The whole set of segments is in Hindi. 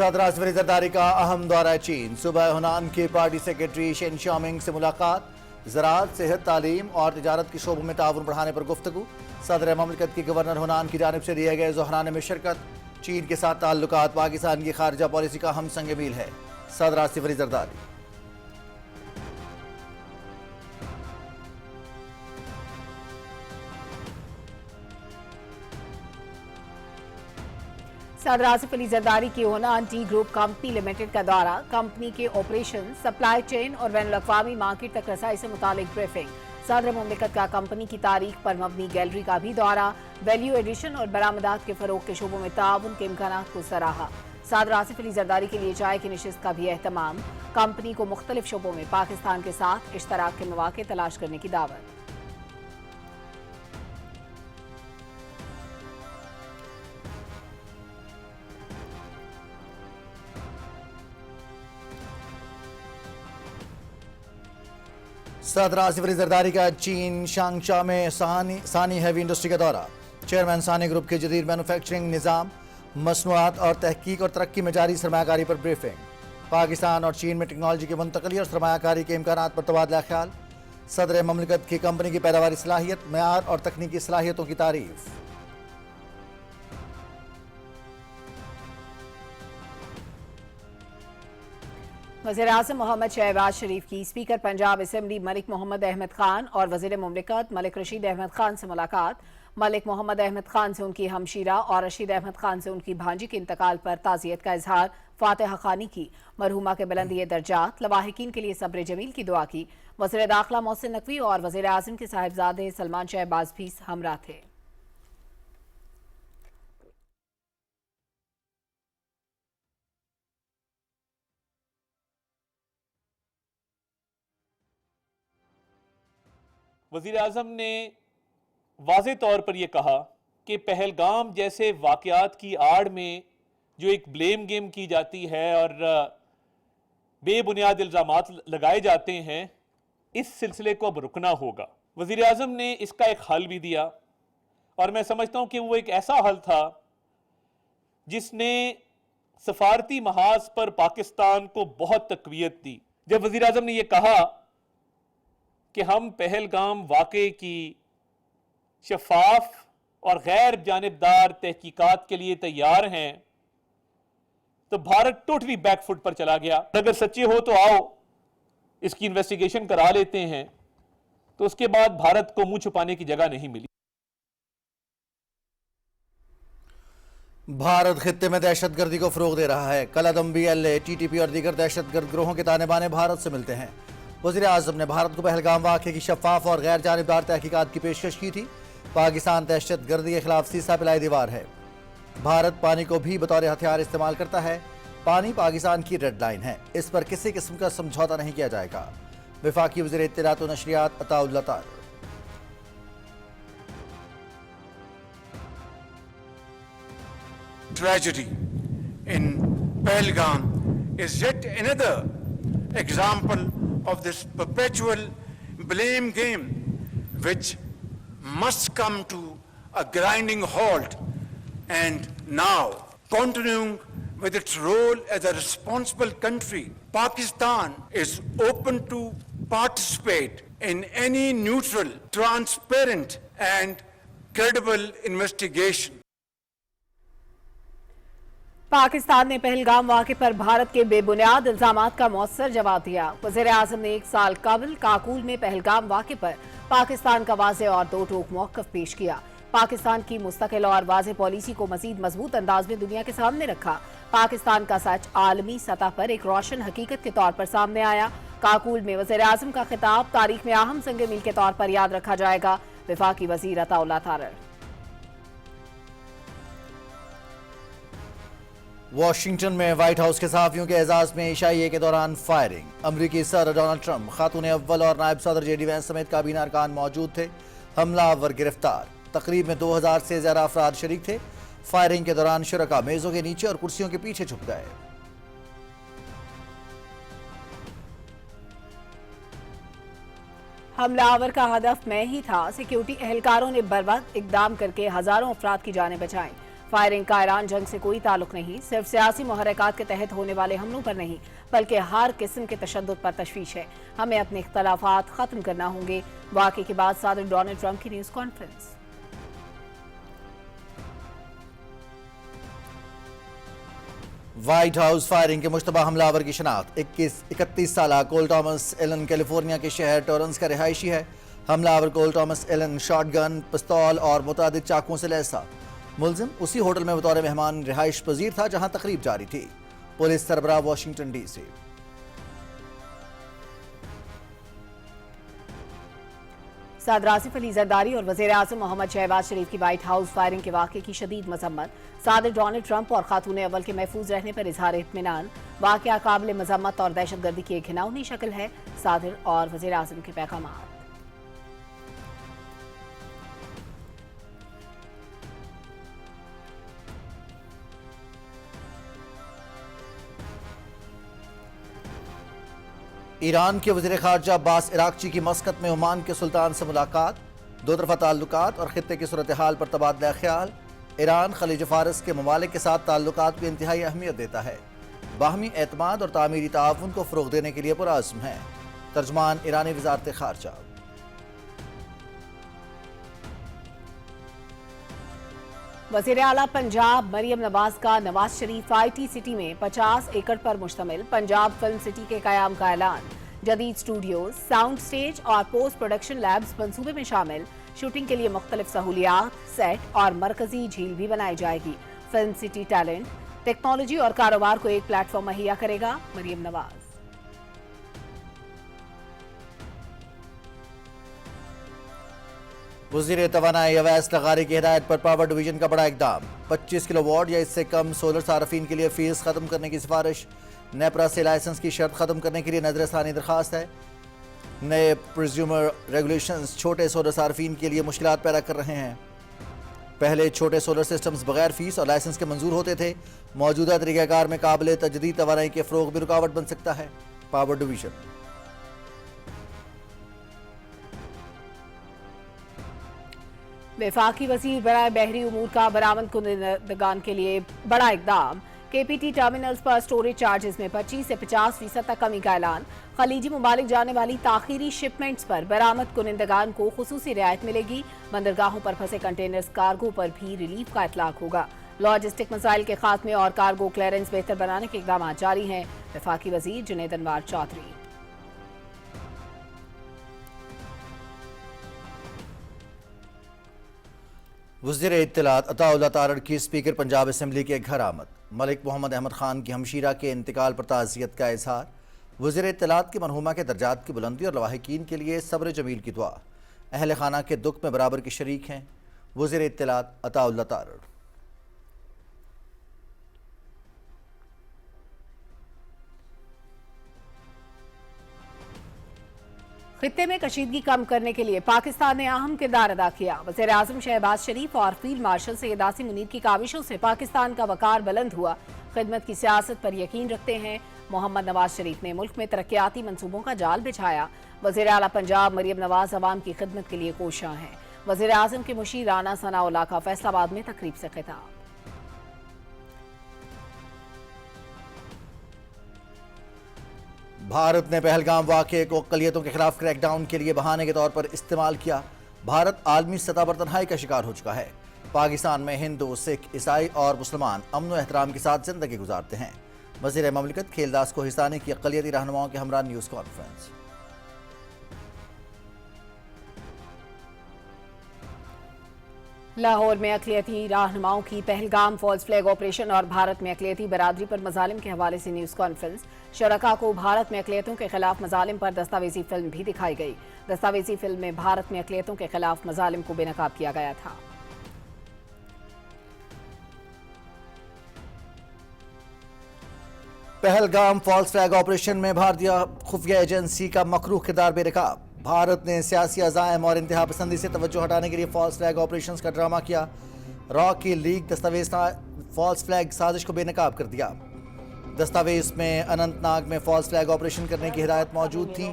सदर आसिफ अली जरदारी का अहम दौरा चीन। सुबह हुनान के पार्टी सेक्रेटरी शेन शाओमिंग से मुलाकात। ज़राअत, सेहत, तालीम और तिजारत के शोबों में ताउन बढ़ाने पर गुफ्तगू। सदर ममलिकत के गवर्नर हुनान की जानिब से दिए गए ज़ोहराने में शिरकत। चीन के साथ ताल्लुकात पाकिस्तान की खारजा पॉलिसी का हम संग मील है। सदर आसिफ अली जरदारी। सदर आसिफ अली जरदारी की हुनान टी ग्रुप कंपनी लिमिटेड का दौरा। कंपनी के ऑपरेशन, सप्लाई चेन और बैनुल-अक़वामी मार्केट तक रसाई से मुतालिक ब्रीफिंग। सदर मुमलिकत का कंपनी की तारीख पर मबनी गैलरी का भी दौरा। वैल्यू एडिशन और बरामदात के फरोग के शोबों में ताउन के इम्कानात को सराहा। सदर आसिफ अली जरदारी के लिए चाय की नशिस्त का भी एहतमाम। कंपनी को मुख्तलिफ शोबों में पाकिस्तान के साथ इश्तराक के मौके तलाश करने की दावत। सदर आसिफ अली जरदारी का चीन शांगशा में सानी हैवी इंडस्ट्री का दौरा। चेयरमैन सानी ग्रुप के जदीद मैन्युफैक्चरिंग निज़ाम, मसनूआत और तहकीक और तरक्की में जारी सरमायाकारी पर ब्रीफिंग। पाकिस्तान और चीन में टेक्नोलॉजी की मुंतकली और सरमायाकारी के इम्कानात पर तबादला ख्याल। सदर ममलिकत की कंपनी की पैदावारी सलाहियत, मयार और तकनीकी सलाहियतों की तारीफ। वज़ीर-ए-आज़म मोहम्मद शहबाज शरीफ की स्पीकर पंजाब असेंबली मलिक मोहम्मद अहमद खान और वज़ीर मुमलिकत मलिक रशीद अहमद खान से मुलाकात। मलिक मोहम्मद अहमद खान से उनकी हमशीरा और रशीद अहमद खान से उनकी भांजी के इंतकाल पर ताज़ियत का इजहार। फातिहा खानी की। मरहुमा के बुलंदी दर्जात, लवाहिकीन के लिए सब्र जमील की दुआ की। वज़ीर दाखिला मोहसिन नकवी और वज़ीर-ए-आज़म के साहिबजादे सलमान शहबाज भी हमरा थे। वज़ीर आज़म ने वाज़े तौर पर यह कहा कि पहलगाम जैसे वाक़यात की आड़ में जो एक ब्लेम गेम की जाती है और बेबुनियाद इल्ज़ामात लगाए जाते हैं, इस सिलसिले को अब रुकना होगा। वज़ीर आज़म ने इसका एक हल भी दिया और मैं समझता हूँ कि वो एक ऐसा हल था जिसने सफारती महाज पर पाकिस्तान को बहुत तक़वियत दी। जब वज़ीर आज़म ने यह कहा कि हम पहलगाम वाक़े की शफाफ और गैर जानिबदार तहकीकात के लिए तैयार हैं, तो भारत टोटली बैकफुट पर चला गया। अगर सच्चे हो तो आओ इसकी इन्वेस्टिगेशन करा लेते हैं। तो उसके बाद भारत को मुंह छुपाने की जगह नहीं मिली। भारत खित्ते में दहशतगर्दी को फरोग दे रहा है। कलअदम BLA, TTP और दीगर दहशतगर्द ग्रोहों के ताने बाने भारत से मिलते हैं। वज़ीर आज़म ने भारत को पहलगाम वाक़े की शफाफ और गैर जानिबदार तहकीकात की पेशकश की थी। पाकिस्तान दहशतगर्दी के खिलाफ सीसा पिलाई दीवार है। भारत पानी को भी बतौर हथियार इस्तेमाल करता है। पानी पाकिस्तान की रेड लाइन है, इस पर किसी किस्म का समझौता नहीं किया जाएगा। वफाकी वज़ीर इत्तलात व नशरियात अताउल्लाह तार। Tragedy in Pahalgam is yet another example of this perpetual blame game, which must come to a grinding halt. And now, continuing with its role as a responsible country, Pakistan is open to participate in any neutral, transparent and credible investigation. Pakistan ने पहलगाम वाक़े पर भारत के बेबुनियाद इल्ज़ामात का मौसर जवाब दिया। वज़ीर-ए-आज़म ने 1 साल कबल काकुल में पहलगाम वाक़े पर पाकिस्तान का वाज़े और दो टोक मौक़िफ़ पेश किया। पाकिस्तान की मुस्तकिल और वाज़े पॉलिसी को मज़ीद मजबूत अंदाज में दुनिया के सामने रखा। पाकिस्तान का सच आलमी सतह पर एक रोशन हकीकत के तौर पर सामने आया। काकुल में वज़ीर-ए-आज़म का खिताब तारीख में अहम संग मील के तौर पर याद रखा जाएगा। वफाकी वज़ीर अताउल्लाह तार। वाशिंगटन में व्हाइट हाउस के सहाफ़ियों के एजाज में इशाइये के दौरान फायरिंग। अमरीकी सदर डोनाल्ड ट्रंप, खातून अव्वल और नायब सदर JD वैंस समेत काबीना अरकान मौजूद थे। हमलावर गिरफ्तार। तकरीब में 2000 से ज्यादा अफराद शरीक थे। फायरिंग के दौरान शुरका मेजों के नीचे और कुर्सियों के पीछे छुप गए। हमलावर का हदफ मैं ही था। सिक्योरिटी एहलकारों ने बर्वक्त इकदाम करके हजारों अफराद की जानें बचाईं। फायरिंग का ईरान जंग से कोई ताल्लुक नहीं, सिर्फ सियासी मुहर्रिकात के तहत होने वाले हमलों पर नहीं बल्कि हर किस्म के तशद्दुद पर तशवीश है। हमें अपने इख्तलाफात खत्म करना होंगे। वाक़े के बाद सदर डोनाल्ड ट्रंप की news conference. White house firing के मुश्तबा हमलावर की शनाख्त 31 साल कोल टॉमस एलन कैलिफोर्निया के शहर टोरेंस का रिहायशी है। हमलावर कोल टॉमस एलन शॉटगन, पिस्तौल और मुतादिद चाकुओं से लैस था। मुलजिम उसी होटल में बतौर मेहमान रिहाइश पजीर था जहां तकरीब जारी थी। पुलिस सरबराह वाशिंगटन DC। सदर आसिफ अली जरदारी और वज़ीर आज़म मोहम्मद शहबाज शरीफ की व्हाइट हाउस फायरिंग के वाक़े की शदीद मजम्मत। सदर डोनाल्ड ट्रंप और खातून अव्वल के महफूज रहने पर इजहार इत्मीनान। वाक़या काबिल मजम्मत और दहशतगर्दी की एक घिनौनी शक्ल है। सदर और वज़ीर आज़म के पैगाम। ईरान के वज़ीर ख़ारजा अब्बास इराक़ची की मस्कत में ओमान के सुल्तान से मुलाकात। दो तरफ़ा ताल्लुकात और ख़ित्ते की सूरत हाल पर तबादला ख्याल। ईरान खलीज फ़ारस के ममालिक के साथ ताल्लुकात को इंतहाई अहमियत देता है। बाहमी एतमाद और तामीरी ताउन को फ़रोग़ देने के लिए पुरअज़्म है। तर्जमान ईरानी वज़ारत ख़ारजा। वज़ीर आला पंजाब मरियम नवाज का नवाज शरीफ IT सिटी में 50 एकड़ पर मुश्तमिल पंजाब फिल्म सिटी के क़याम का ऐलान। जदीद स्टूडियोज, साउंड स्टेज और पोस्ट प्रोडक्शन लैब्स मंसूबे में शामिल। शूटिंग के लिए मुख्तलिफ सहूलियात, सेट और मरकजी झील भी बनाई जाएगी। फिल्म सिटी टैलेंट, टेक्नोलॉजी और कारोबार को एक प्लेटफॉर्म मुहैया करेगा। मरियम नवाज। वज़ीर तवानाई अवैस लगारी की हिदायत पर पावर डिवीजन का बड़ा इकदाम। 25 किलोवाट या इससे कम सोलर सार्फिन के लिए फीस खत्म करने की सिफारिश। नेपरा से लाइसेंस की शर्त खत्म करने के लिए नजरसानी दरखास्त है। नए प्रिज्यूमर रेगुलेशंस छोटे सोलर सार्फिन के लिए मुश्किलात पैदा कर रहे हैं। पहले छोटे सोलर सिस्टम्स बगैर फीस और लाइसेंस के मंजूर होते थे। मौजूदा तरीक़ाकार में काबिल तजदीद तवानाई के फ़रोग़ भी रुकावट बन सकता है। Power division. वफाकी वज़ीर बराए बहरी उमूर का बरामद कुनदगान के लिए बड़ा इकदाम। KPT टर्मिनल्स पर स्टोरेज चार्जेस में 25 से 50% तक कमी का ऐलान। खलीजी ममालिक जाने वाली ताखीरी शिपमेंट्स पर बरामद कुनदगान को खुसूसी रियायत मिलेगी। बंदरगाहों पर फंसे कंटेनर्स कार्गो पर भी रिलीफ का इतलाक होगा। लॉजिस्टिक मसाइल के खात्मे और कार्गो क्लियरेंस बेहतर बनाने के इकदाम जारी हैं। वफाकी वज़ीर जुनैद अनवार चौधरी। वज़ीर इत्तलात अताउल्लाह तारड़ की स्पीकर पंजाब असम्बली के घर आमद। मलिक मोहम्मद अहमद खान की हमशीरा के इंतकाल पर ताज़ियत का इजहार। वज़ीर इत्तलात की मरहूमा के दर्जात की बुलंदी और लवाहिकीन के लिए सब्र जमील की दुआ। अहल खाना के दुख में बराबर के शरीक हैं। वज़ीर इत्तलात अताउल्लाह तारड़। खित्ते में कशीदगी कम करने के लिए पाकिस्तान ने अहम किरदार अदा किया। वज़ीर आज़म शहबाज शरीफ और फील्ड मार्शल सैयद आसिम मुनीर की काविशों से पाकिस्तान का वकार बुलंद हुआ। खिदमत की सियासत पर यकीन रखते हैं। मोहम्मद नवाज शरीफ ने मुल्क में तरक्याती मंसूबों का जाल बिछाया। वज़ीर आला पंजाब मरियम नवाज अवाम की खिदमत के लिए कोशां हैं। वज़ीर आज़म के मुशीर राना सनाउल्लाह का फैसलाबाद में तकरीब से खिताब। भारत ने पहलगाम वाक़े को अक़लियतों के खिलाफ क्रैकडाउन के लिए बहाने के तौर पर इस्तेमाल किया। भारत आलमी सतह पर तन्हाई का शिकार हो चुका है। पाकिस्तान में हिंदू, सिख, ईसाई और मुसलमान अमन व एहतराम के साथ जिंदगी गुजारते हैं। वज़ीर ममलिकत खेलदास कोहिस्तानी की अक़लियती रहनुमाओं के हमरा न्यूज़ कॉन्फ्रेंस। लाहौर में अक़लियती रहनुमाओं की पहलगाम फॉल्स फ्लैग ऑपरेशन और भारत में अक़लियती बरादरी पर मज़ालिम के हवाले से न्यूज़ कॉन्फ्रेंस। शरका को भारत में अक़लियतों के खिलाफ मज़ालिम पर दस्तावेजी फिल्म भी दिखाई गई। दस्तावेजी फिल्म में भारत में अक़लियतों के खिलाफ मज़ालिम को बेनकाब किया गया था। पहलगाम फॉल्स फ्लैग ऑपरेशन में भारतीय खुफिया एजेंसी का मकरूह किरदार बेनकाब। भारत ने सियासी अज़ाइम और इंतहा पसंदी से तवज्जो हटाने के लिए फॉल्स फ्लैग ऑपरेशन का ड्रामा किया। रॉ की लीक दस्तावेज फॉल्स फ्लैग साजिश को बेनकाब कर दिया। दस्तावेज में अनंतनाग में फॉल्स फ्लैग ऑपरेशन करने की हिदायत मौजूद थी।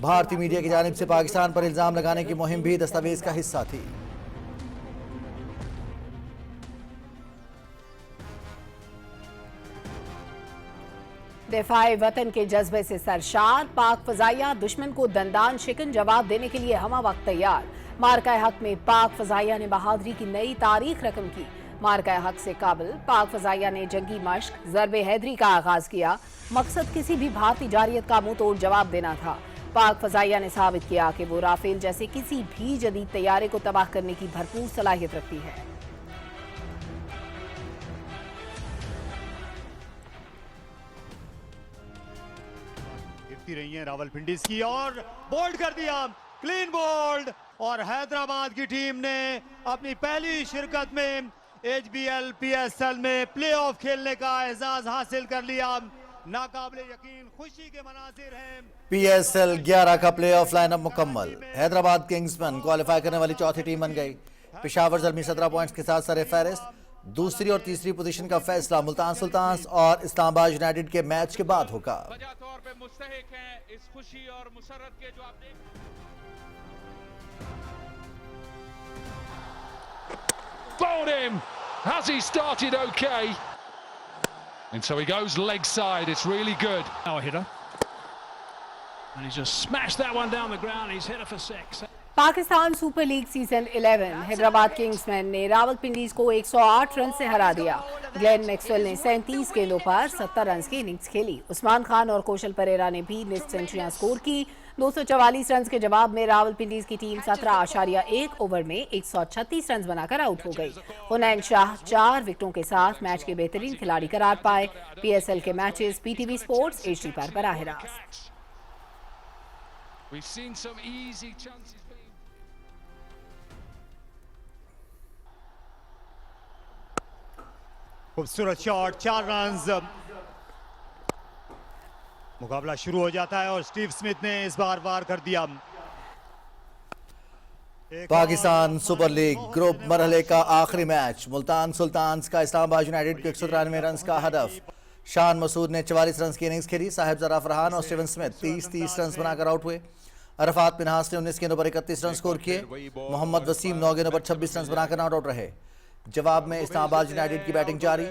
भारतीय मीडिया की जानिब से पाकिस्तान पर इल्ज़ाम लगाने की मुहिम भी दस्तावेज का हिस्सा थी। दिफाए वतन के जज्बे से सरशार, पाक फजाइया दुश्मन को दंदान शिकन जवाब देने के लिए हमा वक्त तैयार। मारका हक में पाक फजाइया ने बहादुरी की नई तारीख रकम की। मारका हक से काबिल पाक फजाइया ने जंगी मश्क ज़रबे हैदरी का आगाज किया। मकसद किसी भी भारतीय जारियत का मुंह तोड़ जवाब देना था। पाक फजाइया ने साबित किया कि वो राफेल जैसे किसी भी जदीद तैयारे को तबाह करने की भरपूर सलाहियत रखती है। रही है रावलपिंडी की और बोल्ड कर दिया, क्लीन बोल्ड। और हैदराबाद की टीम ने अपनी पहली शिरकत में HBL PSL में प्लेऑफ खेलने का एजाज हासिल कर लिया। नाकाबिले यकीन खुशी के मनाजिर हैं। PSL 11 का प्लेऑफ लाइनअप मुकम्मल। हैदराबाद किंग्समैन क्वालिफाई करने वाली चौथी टीम बन गई। पेशावर ज़ल्मी 17 पॉइंट्स के साथ सरे फहरिस्त। दूसरी और तीसरी पोजीशन का फैसला मुल्तान सुल्तान्स और इस्लामाबाद यूनाइटेड के मैच के बाद होगा। तौर पे मुस्तहिक हैं इस खुशी और मुसर्रत के जो आपने bowled him. Has he started okay? And so he goes leg side. It's really good. Power hitter. And he's just smashed that one down the ground. He's hit it for 6. Pakistan super league season 11 Hyderabad Kingsman ने रावलपिंडीज को 108 रन से हरा दिया। ग्लेन मैक्सवेल ने 37 गेंदों पर 70 रन की इनिंग्स खेली। उस्मान खान और कौशल परेरा ने भी निस्फ सेंचुरियां स्कोर की। 244 रन के जवाब में रावलपिंडीज की टीम 17.1 ओवर में 136 रन बनाकर आउट हो गई। हुनैन शाह 4 विकेटों के साथ मैच के बेहतरीन खिलाड़ी करार पाए। PSL के मैचेस PTV स्पोर्ट्स HD पर बराह रास्त। We've seen some easy chances. खूबसूरत शॉट, 4 रन्स। मुकाबला शुरू हो जाता है और स्टीव स्मिथ ने इस बार वार कर दिया। पाकिस्तान सुपर लीग ग्रुप मरहले का आखिरी मैच। मुल्तान सुल्तान्स का इस्लामाबाद यूनाइटेड को 193 रन का हदफ। शान मसूद ने 44 रन की इनिंग्स खेली। साहिबजादा फरहान और स्टीवन स्मिथ 30 रन बनाकर आउट हुए। अरफात मिनहास ने 19 गेंदों पर 31 रन स्कोर किए। मोहम्मद वसीम 9 गेंदों पर 26 रन बनाकर नॉट आउट रहे। जवाब में इस्लामाबाद यूनाइटेड की बैटिंग जारी।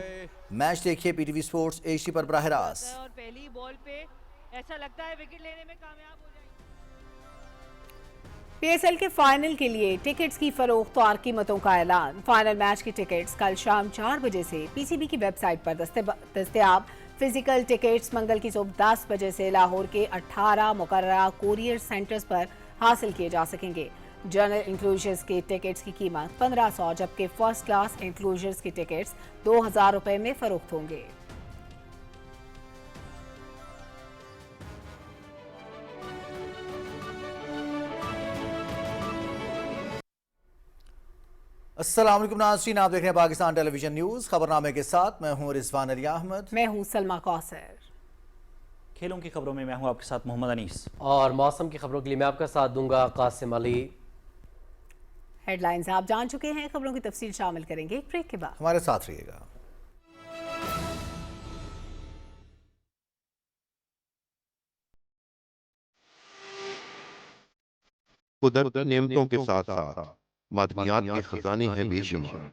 मैच देखिए PTV स्पोर्ट्स HD पर बराह रास्त। और पहली बॉल पे ऐसा लगता है विकेट लेने में कामयाब हो जाएंगे। PSL के फाइनल के लिए टिकट्स की फरोख्त और कीमतों का ऐलान। फाइनल मैच की टिकट्स कल शाम 4 बजे से PCB की वेबसाइट पर दस्तयाब। फिजिकल टिकट्स मंगल की सुबह 10 बजे से लाहौर के 18 मुकर्ररा कोरियर सेंटर्स पर हासिल किए जा सकेंगे। जनरल इंक्लूजर्स के टिकट्स की कीमत 1500 जबकि फर्स्ट क्लास इंक्लूजर्स की टिकट्स 2000 रुपए में फरोख्त होंगे। अस्सलाम वालेकुम नाज़रीन, आप देख रहे हैं पाकिस्तान टेलीविजन न्यूज़। खबरनामे के साथ मैं हूं रिजवान अली अहमद। मैं हूं सलमा कौसर। खेलों की खबरों में मैं हूं आपके साथ मोहम्मद अनीस। और मौसम की खबरों के लिए मैं आपका साथ दूंगा कासिम अली। हेडलाइंस आप जान चुके हैं, खबरों की तफसील शामिल करेंगे एक ब्रेक के बाद। हमारे साथ रहिएगा। कुदरत नेमतों के साथ साथ मादनियात के खजाने हैं बेशुमार।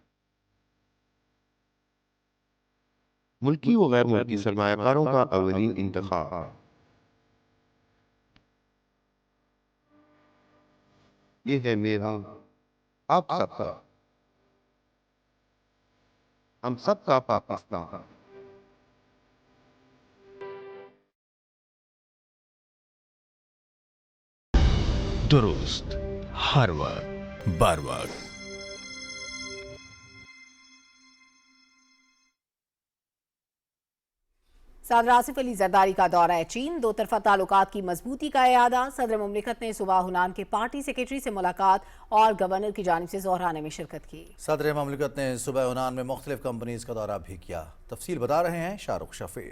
मुल्की व गैर मुल्की सरमायाकारों का अवलीन इंतखाब ये है मेरा आप सबका, हम सबका पाकिस्तान। दुरुस्त हर वक्त बर वक्त। सदर आसिफ अली जरदारी का दौरा है चीन। दो तरफा ताल्लुकात की मजबूती का इरादा। सदर मुमलिकत ने सुबह हुनान के पार्टी सेक्रेटरी से मुलाकात और गवर्नर की जानिब से जोहराने में शिरकत की। सदर मुमलिकत ने सुबह हुनान में मुख्तलिफ कंपनीज का दौरा भी किया। तफसील बता रहे हैं शाहरुख शफी।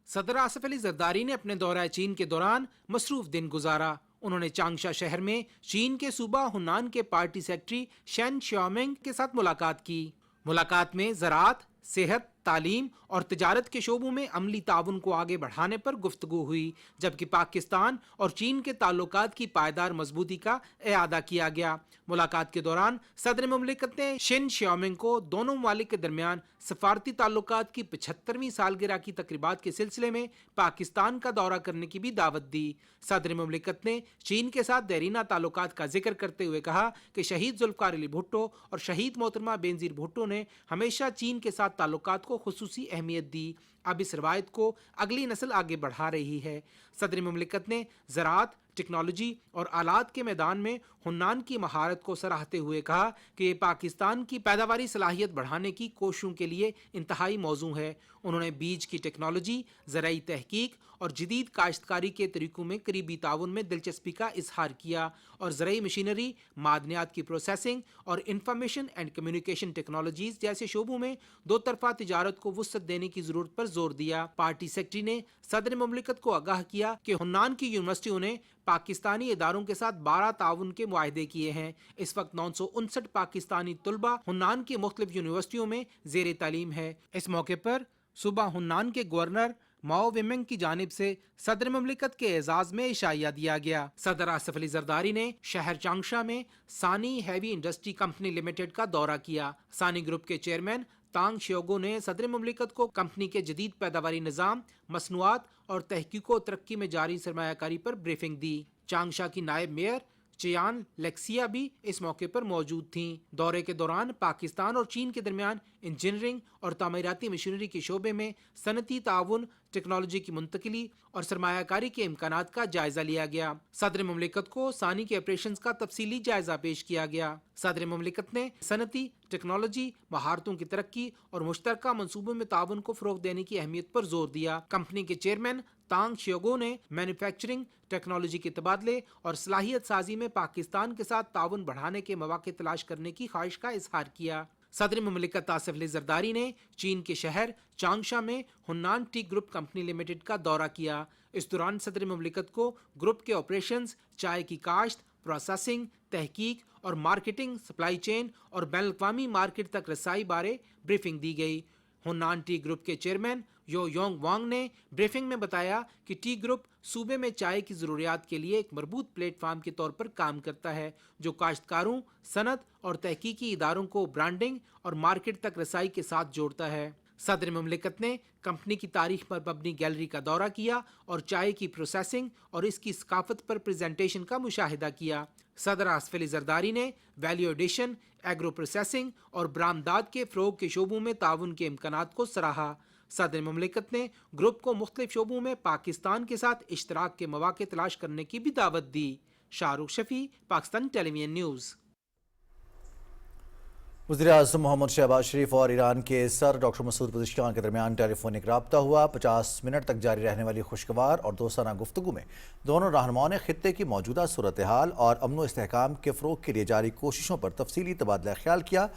सदर आसिफ अली जरदारी ने अपने दौरा चीन के दौरान मसरूफ दिन गुजारा। उन्होंने चांगशा शहर में चीन के सूबा हुनान के पार्टी सेक्रेटरी शेन श्यामिंग के साथ मुलाकात की। मुलाकात में ज़राअत, सेहत, तालीम और तिजारत के शोबों में अमली ताउन को आगे बढ़ाने पर गुफ्तगू हुई, जबकि पाकिस्तान और चीन के ताल्लुकात की पायदार मजबूती का इआदा किया गया। मुलाकात के दौरान सदर मुमलिकत ने शेन श्यामिंग को दोनों ममालिक के दरमियान सफारती ताल्लुकात की 75वीं सालगिरह की तकरीबात के सिलसिले में पाकिस्तान का दौरा करने की भी दावत दी। सदर मुमलिकत ने चीन के साथ देरीना ताल्लुकात का जिक्र करते हुए कहा कि शहीद जुल्फकार अली भुट्टो और शहीद मोहतरमा बेनजीर भुट्टो ने हमेशा चीन के साथ ताल्लुकात को खुसूसी अहमियत दी। अब इस रवायत को अगली नस्ल आगे बढ़ा रही है। सदर मुमलिकत ने ज़राअत, टेक्नोलॉजी और आलात के मैदान में हुन्नान की महारत को सराहते हुए कहा कि ये पाकिस्तान की पैदावारी सलाहियत बढ़ाने की कोशिशों के लिए इंतहाई मौजू है। उन्होंने बीज की टेक्नोलॉजी, ज़राई तहकीक और जदीद काश्तकारी के तरीकों में करीबी ताउन में दिलचस्पी का इजहार किया और ज़राई मशीनरी, मादनियात की प्रोसेसिंग और इंफॉर्मेशन एंड कम्युनिकेशन टेक्नोलॉजीज जैसे शोबों में दो तरफा तिजारत को वुसअत देने की जरूरत पर जोर दिया। पार्टी सेक्रेटरी ने सदर मुमलिकत को आगाह किया कि हुन्नान की यूनिवर्सिटियों ने पाकिस्तानी इदारों के साथ 12 ताउन के मुआहदे किए हैं। इस वक्त 959 पाकिस्तानी तुलबा हुन्नान की मुख्तलिफ यूनिवर्सिटियों में जेर तालीम है। इस मौके पर सुबह हुन्नान के गवर्नर माओ विमेंग की जानिब से सदर मुमलिकत के एजाज में इशाया दिया गया। सदर आसिफ अली जरदारी ने शहर चांगशा में सानी हैवी इंडस्ट्री कंपनी लिमिटेड का दौरा किया। सानी ग्रुप के चेयरमैन तांग श्योगो ने सदर मुमलिकत को कंपनी के जदीद पैदावारी निज़ाम, मसनूआत और तहकीको तरक्की में जारी सरमायाकारी पर ब्रीफिंग दी। चांगशा की नायब मेयर चियान लेक्सिया भी इस मौके पर मौजूद थीं। दौरे के दौरान पाकिस्तान और चीन के दरमियान इंजीनियरिंग और तामीराती मशीनरी के शोबे में सनती ताउन, टेक्नोलॉजी की मुंतकिली और सरमायाकारी के इम्कानात का जायजा लिया गया। सदर मुमलिकत को सानी के ऑपरेशंस का तफसीली जायजा पेश किया गया। सदर मुमलिकत ने सनती, टेक्नोलॉजी, महारतों की तरक्की और मुश्तरका मनसूबों में ताउन को फरोग देने की अहमियत पर जोर दिया। कंपनी के चेयरमैन तांग श्योगो ने मैन्युफैक्चरिंग, टेक्नोलॉजी के तबादले और सलाहियत साजी में पाकिस्तान के साथ ताउन बढ़ाने के मौके तलाश करने की ख्वाहिश का इजहार किया। सदर मुमलिकत आसिफ अली जरदारी ने चीन के शहर चांगशा में हुन्नान टी ग्रुप कंपनी लिमिटेड का दौरा किया। इस दौरान सदर मुमलिकत को ग्रुप के ऑपरेशंस, चाय की काश्त, प्रोसेसिंग, तहकीक और मार्केटिंग, सप्लाई चेन और बैनुल-अक़वामी मार्केट तक रसाई बारे ब्रीफिंग दी गई। हुन्नान टी ग्रुप के चेयरमैन यो योंग वांग ने ब्रीफिंग में बताया कि टी ग्रुप सूबे में चाय की ज़रूरियात के लिए एक मरबूत प्लेटफार्म के तौर पर काम करता है, जो काश्तकारों, सनत और तहकीकी इदारों को ब्रांडिंग और मार्केट तक रसाई के साथ जोड़ता है। सदर मुमलिकत ने कंपनी की तारीख पर मबनी गैलरी का दौरा किया और चाय की प्रोसेसिंग और इसकी सकाफत पर प्रेजेंटेशन का मुशाहिदा किया। सदर आसिफ अली जरदारी ने वैल्यू एडिशन, एग्रो प्रोसेसिंग और बरामदात के फ़रोग के शोबों में ताउन के इम्कानात को सराहा। सदर मुमलिकत ने ग्रुप को मुख्तलिफ शोबों में पाकिस्तान के साथ इश्तराक के मौके तलाश करने की भी दावत दी। Shahrukh Shafi, Pakistan television news. वज़ीर-ए-आज़म मोहम्मद शहबाज शरीफ और ईरान के सर डॉक्टर मसूद पज़ेश्कियान के दरमियान टेलीफोनिक रब्ता हुआ। 50 मिनट तक जारी रहने वाली खुशगवार और दोस्ताना गुफ्तगू में दोनों रहनुमाओं ने खित्ते की मौजूदा सूरत हाल और अमन व इस्तेहकाम के फ़रोग के लिए जारी कोशिशों पर तफसीली तबादला ख्याल किया।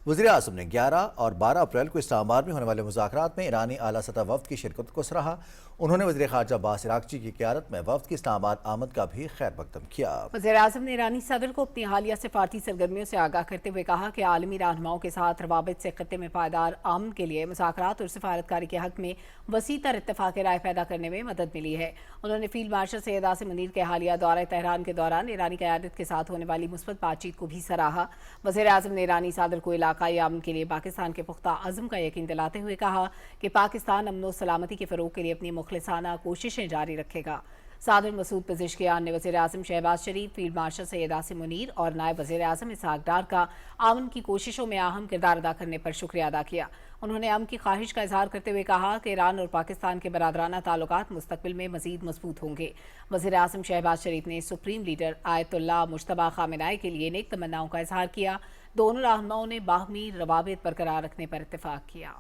वज़ीर-ए-आज़म ने 11 और 12 अप्रैल को इस्लामाबाद में होने वाले मुज़ाकरात में ईरानी आला सतह वफ़द की शिरकत को सराहा। उन्होंने वज़ीर ख़ारजा अब्बास इराक़ची की क़यादत में वफ़द की इस्लामाबाद आमद का भी खैर मक़दम किया। वज़ीर-ए-आज़म ने ईरानी सदर को अपनी हालिया सफ़ारती सरगर्मियों से आगाह करते हुए कहा कि आलमी रहनुमाओं के साथ रवाबित से खत्ते में पायदार अमन के लिए मुज़ाकरात और सफारतकारी के हक़ में वसी तर इत्तफ़ाक़ राय पैदा करने में मदद मिली है। उन्होंने फील्ड मार्शल सैयद आसिम मुनीर के हालिया दौरा तेहरान के दौरान ईरानी क़यादत के साथ होने वाली मुस्बत बातचीत को भी सराहा। वज़ीर-ए-आज़म ने ईरानी सदर को इलाक़ाई अमन के लिए पाकिस्तान के पुख्ता अज़्म का यकीन दिलाते हुए कहा कि पाकिस्तान अमन व सलामती के फ़रोग के लिए अपनी मुखलिसाना कोशिशें जारी रखेगा। सदर मसूद पज़ेश्कियान ने वज़ीर-ए-आज़म शहबाज शरीफ, फील्ड मार्शल सैयद आसिम मुनीर और नायब वज़ीर-ए-आज़म इसहाक़ डार का अमन की कोशिशों में अहम किरदार अदा करने पर शुक्रिया अदा किया। उन्होंने अमन की ख्वाहिश का इजहार करते हुए कहा कि ईरान और पाकिस्तान के बरादराना ताल्लुकात मुस्तक़बिल में मज़ीद मजबूत होंगे। वज़ीर-ए-आज़म शहबाज शरीफ ने supreme leader Ayatollah Mojtaba Khamenei के लिए नेक तमन्नाओं का इजहार किया। दोनों रहनुमाओं ने बाहमी रवाबित बरकरार रखने पर इत्तेफाक किया।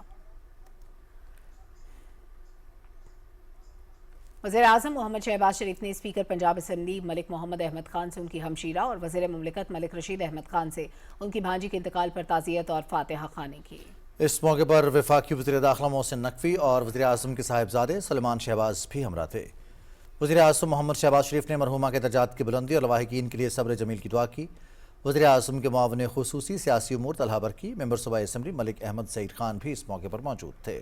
वज़ीर-ए-आज़म मोहम्मद शहबाज शरीफ ने स्पीकर पंजाब असम्बली मलिक मोहम्मद अहमद खान से उनकी हमशीरा और वज़ीर मुमलिकत मलिक रशीद अहमद खान से उनकी भांजी के इंतकाल पर ताज़ियत और फातिहा ख़्वानी की। इस मौके पर वफाकी वज़ीर दाखिला मोहसिन नकवी और वज़ीर-ए-आज़म के साहिबजादे सलमान शहबाज भी हमरा थे। वज़ीर-ए-आज़म मोहम्मद शहबाज शरीफ ने मरहूमा के दर्जात की बुलंदी और लवाहिकीन के लिए सब्र जमील की दुआ की। वज़ीर-ए-आज़म के मुआविन खुसूसी सियासी उमूर तलहा बरकी, मेंबर सूबाई असम्बली मलिक अहमद सईद खान भी इस मौके पर मौजूद थे।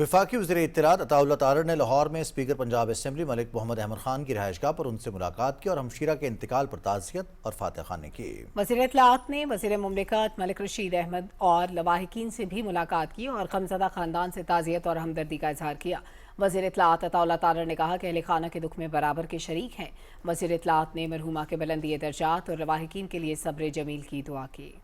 वफाकी वज़ीर इत्तलात अताउल्लाह तारड़ ने लाहौर में स्पीकर पंजाब असम्बली मलिक मोहम्मद अहमद खान की रहायशगाह पर उनसे मुलाकात की और हमशीरा के इंतकाल पर ताज़ियत और फातह खानी की। वज़ीर इत्तलात ने वज़ीर मुमलिकत मलिक रशीद अहमद और लवाहिकीन से भी मुलाकात की और गमज़दा खानदान से ताज़ियत और हमदर्दी का इजहार किया। वज़ीर इत्तलात अताउल्लाह तारड़ ने कहा कि अहले खाना के दुख में बराबर के शरीक हैं। वज़ीर इत्तलात ने मरहूमा के बुलंदी दर्जात और लवाहिकीन के लिए सब्र जमील की दुआ की।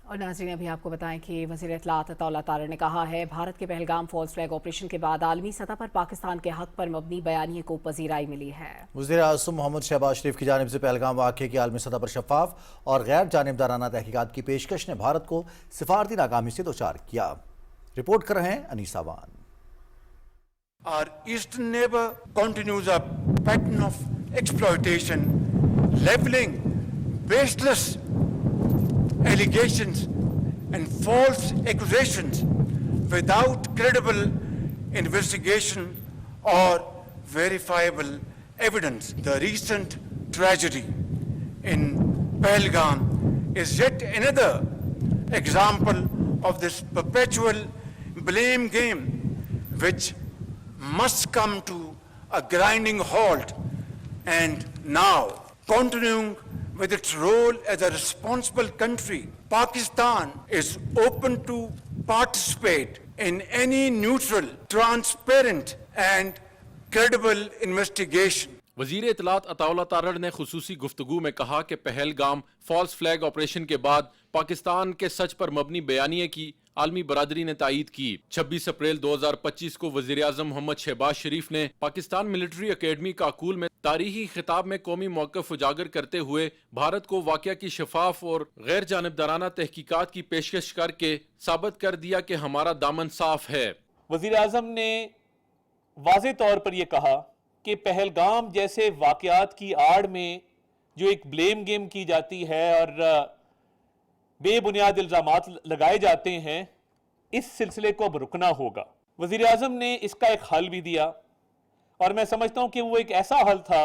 और नाज़रीन अभी आपको बताएं कि वज़ीर इत्तलात अताउल्लाह तारड़ ने कहा है भारत के पहलगाम फॉल्स फ्लैग ऑपरेशन के बाद आलमी सतह पर पाकिस्तान के हक पर मबनी बयानिए को पजीराई मिली है। वज़ीर आज़म मोहम्मद शहबाज शरीफ की जानिब से पहलगाम वाक़े की आलमी सतह पर शफाफ और गैर जानिबदाराना तहकीकात की पेशकश ने भारत को सिफारती नाकामी से दोचार किया। रिपोर्ट कर रहे हैं Anees Awan. Our eastern neighbor continues a pattern of exploitation, leveling baseless allegations and false accusations without credible investigation or verifiable evidence. The recent tragedy in Pahalgam is yet another example of this perpetual blame game, which must come to a grinding halt. And now, continuing with its role as a responsible country, Pakistan is open to participate in any neutral, transparent and credible investigation. वज़ीर इत्तलात अताउल्लाह तारड़ ने खुसूसी गुफ्तगू में कहा कि पहलगाम फॉल्स फ्लैग ऑपरेशन के बाद पाकिस्तान के सच पर मबनी बयानिए की आलमी बरादरी ने तायीद की। 26 अप्रैल 2025 को वज़ीर आज़म मोहम्मद शहबाज शरीफ ने पाकिस्तान मिलिट्री अकेडमी काकूल में तारीखी खिताब में कौमी मौक़िफ़ उजागर करते हुए भारत को वाक़या की शफाफ और गैर जानिबदाराना तहकीकात की पेशकश करके साबित कर दिया कि हमारा दामन साफ है। वज़ीर आज़म ने वाज़े तौर पर यह कहा कि पहलगाम जैसे वाक़यात की आड़ में जो एक ब्लेम गेम की जाती है और बेबुनियाद इल्ज़ामात लगाए जाते हैं, इस सिलसिले को अब रुकना होगा। वज़ीर आज़म ने इसका एक हल भी दिया और मैं समझता हूं कि वो एक ऐसा हल था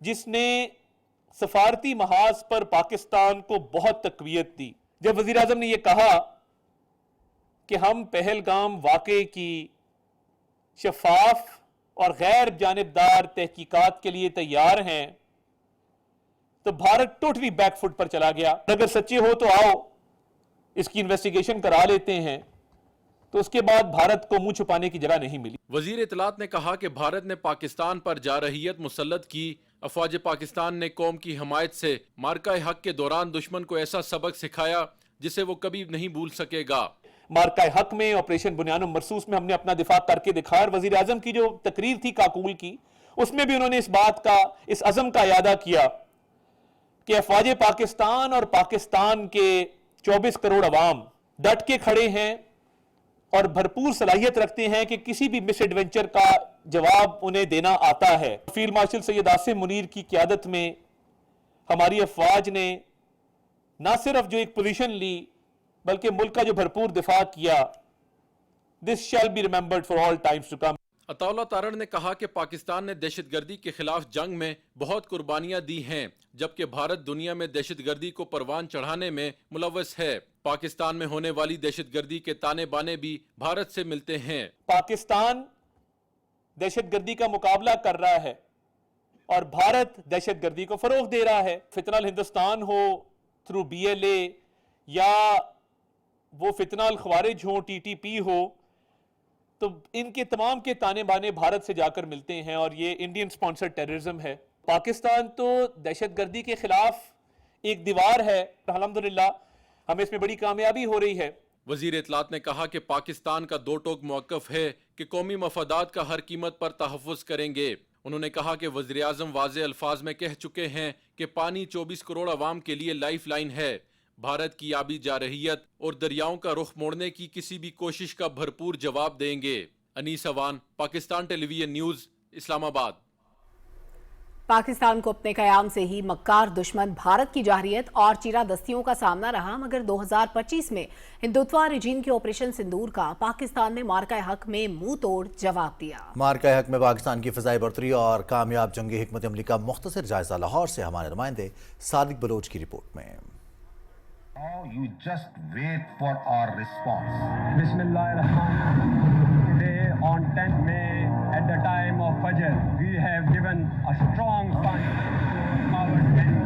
जिसने सफारती महाज पर पाकिस्तान को बहुत तक़वियत दी। जब वज़ीर आज़म ने यह कहा कि हम पहलगाम वाक़े की शफाफ और गैर जानिबदार तहकीकात के लिए तैयार हैं, तो भारत टोटली बैकफुट पर चला गया। अगर सच्चे हो तो आओ इसकी इन्वेस्टिगेशन करा लेते हैं, तो उसके बाद भारत को मुंह छुपाने की जगह नहीं मिली। वज़ीर इत्तलात ने कहा कि भारत ने पाकिस्तान पर जारहियत मुसल्लत की। अफवाज पाकिस्तान ने कौम की हमायत से मार्का हक के दौरान दुश्मन को ऐसा सबक सिखाया जिसे वो कभी नहीं भूल सकेगा। मार्का हक में, ऑपरेशन बुनियानुम मरसूस में हमने अपना दिफा करके दिखाया और वज़ीर आज़म की जो तकरीर थी काकूल की, उसमें भी उन्होंने इस बात का, इस अज़म का यादा किया कि अफवाज पाकिस्तान और पाकिस्तान के 24 करोड़ अवाम डट के खड़े हैं और भरपूर सलाहियत रखते हैं कि किसी भी मिस एडवेंचर का जवाब उन्हें देना आता है। फील्ड मार्शल सैयद आसिम मुनीर की क़यादत में हमारी अफवाज ने न सिर्फ जो एक पोजीशन ली बल्कि मुल्क का जो भरपूर दिफा किया। This shall be remembered for all times to come. Attaullah Tarar ने कहा कि पाकिस्तान ने दहशतगर्दी के खिलाफ जंग में बहुत कुर्बानियां दी हैं, जबकि भारत दुनिया में दहशतगर्दी को परवान चढ़ाने में मुलव्वस है। पाकिस्तान में होने वाली दहशतगर्दी के ताने बाने भी भारत से मिलते हैं। पाकिस्तान दहशतगर्दी का मुकाबला कर रहा है और भारत दहशतगर्दी को फरोग दे रहा है। फितनल हिंदुस्तान हो थ्रू BLA या वो फितनल ख्वारिज हो, TTP हो, तो इनके तमाम के ताने बाने भारत से जाकर मिलते हैं और ये इंडियन स्पॉन्सर्ड टेररिज्म है। पाकिस्तान तो दहशतगर्दी के खिलाफ एक दीवार है, अल्हम्दुलिल्लाह हमें इसमें बड़ी कामयाबी हो रही है। वज़ीर इत्तलात ने कहा कि पाकिस्तान का दो टोक मौक़िफ़ है कि कौमी मफादात का हर कीमत पर तहफ़्फ़ुज़ करेंगे। उन्होंने कहा कि वज़ीर आज़म वाज़े अल्फाज में कह चुके हैं कि पानी 24 करोड़ अवाम के लिए लाइफ लाइन है। भारत की आबी जारहियत और दरियाओं का रुख मोड़ने की किसी भी कोशिश का भरपूर जवाब देंगे। Anees Awan, Pakistan television news, Islamabad. पाकिस्तान को अपने कयाम से ही मक्कार दुश्मन भारत की जारहियत और चीरादस्तियों का सामना रहा, मगर 2025 में हिंदुत्वा रिजीम के ऑपरेशन सिंदूर का पाकिस्तान ने मार्का हक में मुंह तोड़ जवाब दिया। मार्का हक में पाकिस्तान की फिजाई बर्तरी और कामयाब जंगी हिकमत अमली का मुख्तसर जायजा लाहौर से हमारे नुमाइंदे सादिक बलोच की रिपोर्ट में। You just wait for our response. Bismillahirrahmanirrahim. Today on 10th May at the time of Fajr, we have given a strong punch to our enemy.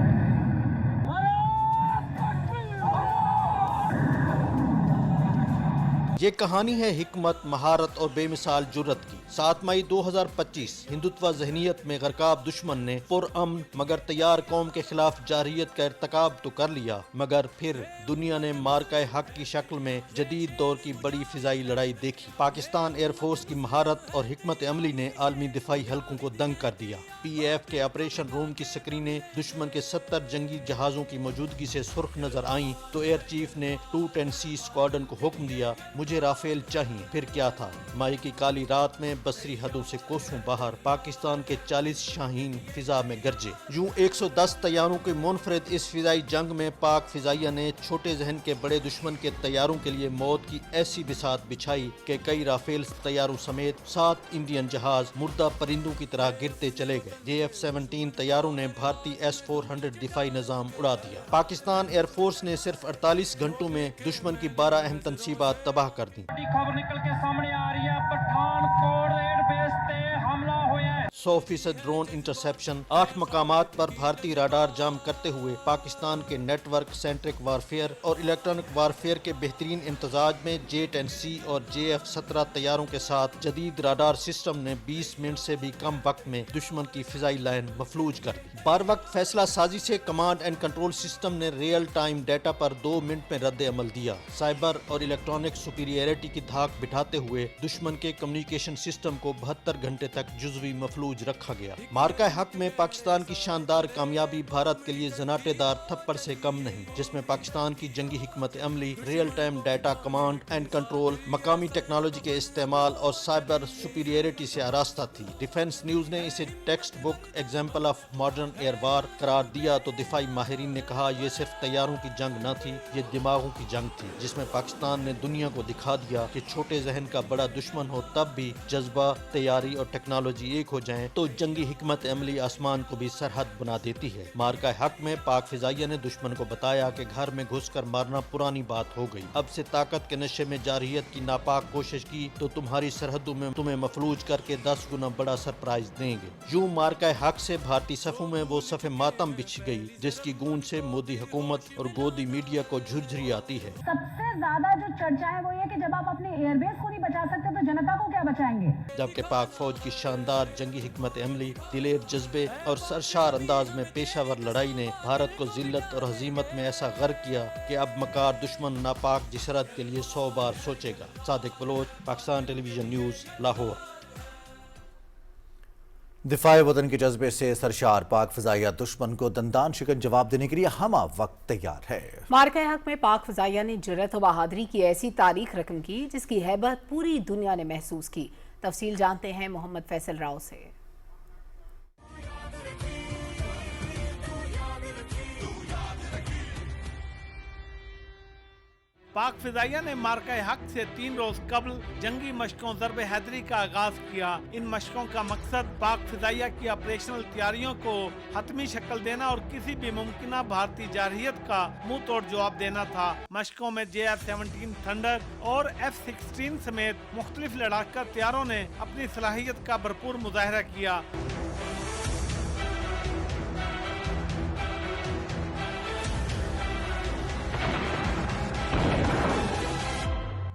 ये कहानी है हिकमत, महारत और बेमिसाल जुर्रत की। 7 मई 2025 हिंदुत्वा ज़हनियत में गरकाब दुश्मन ने पुरअमन मगर तैयार कौम के खिलाफ जारहियत का इर्तकाब तो कर लिया, मगर फिर दुनिया ने मार्का हक की शक्ल में जदीद दौर की बड़ी फिजाई लड़ाई देखी। पाकिस्तान एयरफोर्स की महारत और हिकमत अमली ने आलमी दिफाई हल्कों को दंग कर दिया। PAF के ऑपरेशन रूम की स्क्रीनें दुश्मन के 70 जंगी जहाजों की मौजूदगी से सुर्ख नजर आईं तो एयर चीफ ने 210C स्क्वाड्रन को हुक्म दिया, मुझे राफेल चाहिए। फिर क्या था, मई की काली रात में बसरी हदों से कोसों बाहर पाकिस्तान के 40 शाहीन फिजा में गरजे। यूं 110 तैयारों के मुनफरिद इस फिजाई जंग में पाक फिजाइया ने छोटे जहन के बड़े दुश्मन के तैयारों के लिए मौत की ऐसी बिसात बिछाई कि कई राफेल तैयारों समेत 7 इंडियन जहाज मुर्दा परिंदों की तरह गिरते चले गए। JF-17 तैयारों ने भारतीय S-400 दिफाई निजाम उड़ा दिया। पाकिस्तान एयरफोर्स ने सिर्फ 48 घंटों में दुश्मन की 12 अहम तनसीबात तबाह कर दी। खबर निकल के सामने आ रही है, पठानकोट एयरबेस पे हमला हुआ है। 100% ड्रोन इंटरसेप्शन, 8 मकामात पर भारतीय राडार जाम करते हुए पाकिस्तान के नेटवर्क सेंट्रिक वारफेयर और इलेक्ट्रॉनिक वारफेयर के बेहतरीन इम्तजाज में J-10C और JF-17 तैयारों के साथ जदीद राडार सिस्टम ने 20 मिनट से भी कम वक्त में दुश्मन की फिजाई लाइन मफलूज कर दी। बार वक्त फैसला साजी से कमांड एंड कंट्रोल सिस्टम ने रियल टाइम डाटा पर 2 मिनट में रद्द अमल दिया। साइबर और इलेक्ट्रॉनिक सुपीरियरिटी की धाक बिठाते हुए दुश्मन के कम्युनिकेशन सिस्टम को 72 घंटे तक जुज़वी मफलूज रखा गया। मार्का हक में पाकिस्तान की शानदार कामयाबी भारत के लिए जनाटेदार थप्पड़ से कम नहीं, जिसमें पाकिस्तान की जंगी हिकमत अमली, real time data command and control, मकामी टेक्नोलॉजी के इस्तेमाल और साइबर सुपीरियरिटी से आरास्ता थी। डिफेंस न्यूज ने इसे textbook example of modern air war करार दिया तो दिफाई माहिरीन ने कहा यह सिर्फ तैयारों की जंग न थी, ये दिमागों की जंग थी, जिसमें पाकिस्तान ने दुनिया को दिखा दिया कि छोटे जहन का बड़ा दुश्मन हो तब भी जज्बा, तैयारी और टेक्नोलॉजी एक हो जाएं तो जंगी हिकमत अमली आसमान को भी सरहद बना देती है। मार्का हक में पाक फिजाइया ने दुश्मन को बताया कि घर में घुसकर मारना पुरानी बात हो गई, अब से ताकत के नशे में जारहियत की नापाक कोशिश की तो तुम्हारी सरहदों में तुम्हें मफलूज करके 10 गुना बड़ा सरप्राइज देंगे। यूं मार्का हक से भारतीय सफों में वो सफ़े मातम बिछ गई जिसकी गूंज से मोदी हुकूमत और गोदी मीडिया को झुरझुरी आती है। सबसे ज्यादा जो चर्चा है वो ये कि जब आप अपने एयरबेस को नहीं बचा सकते तो जनता को क्या बचाएंगे। जबकि पाक फौज की शानदार जंगी हिकमत अमली, दिलेर जज्बे और सरशार अंदाज में पेशावर लड़ाई ने भारत को जिल्लत और हजीमत में ऐसा गर्क किया कि अब मकार दुश्मन नापाक जिसरत के लिए 100 बार सोचेगा। Sadiq Baloch, Pakistan television news, Lahore. दिफाए वतन के जज्बे से सरशार पाक फिजाइया दुश्मन को दंदान शिकन जवाब देने के लिए हम वक्त तैयार है। मार्का हक में पाक फिजाइया ने जुर्रत और बहादुरी की ऐसी तारीख रकम की जिसकी हैबत पूरी दुनिया ने महसूस की। तफसील जानते हैं मोहम्मद फैसल राव से। पाक फिजाइया ने मार्का हक से 3 रोज कबल जंगी मशकों ज़रब हैदरी का आगाज किया। इन मशकों का मकसद पाक फिजाइया की ऑपरेशनल तैयारियों को हतमी शक्ल देना और किसी भी मुमकिना भारतीय जारहियत का मुंह तोड़ जवाब देना था। मशकों में JF-17 थंडर और F-16 समेत मुख्तलिफ लड़ाका तैयारों ने अपनी सलाहियत का भरपूर मुजाहरा किया।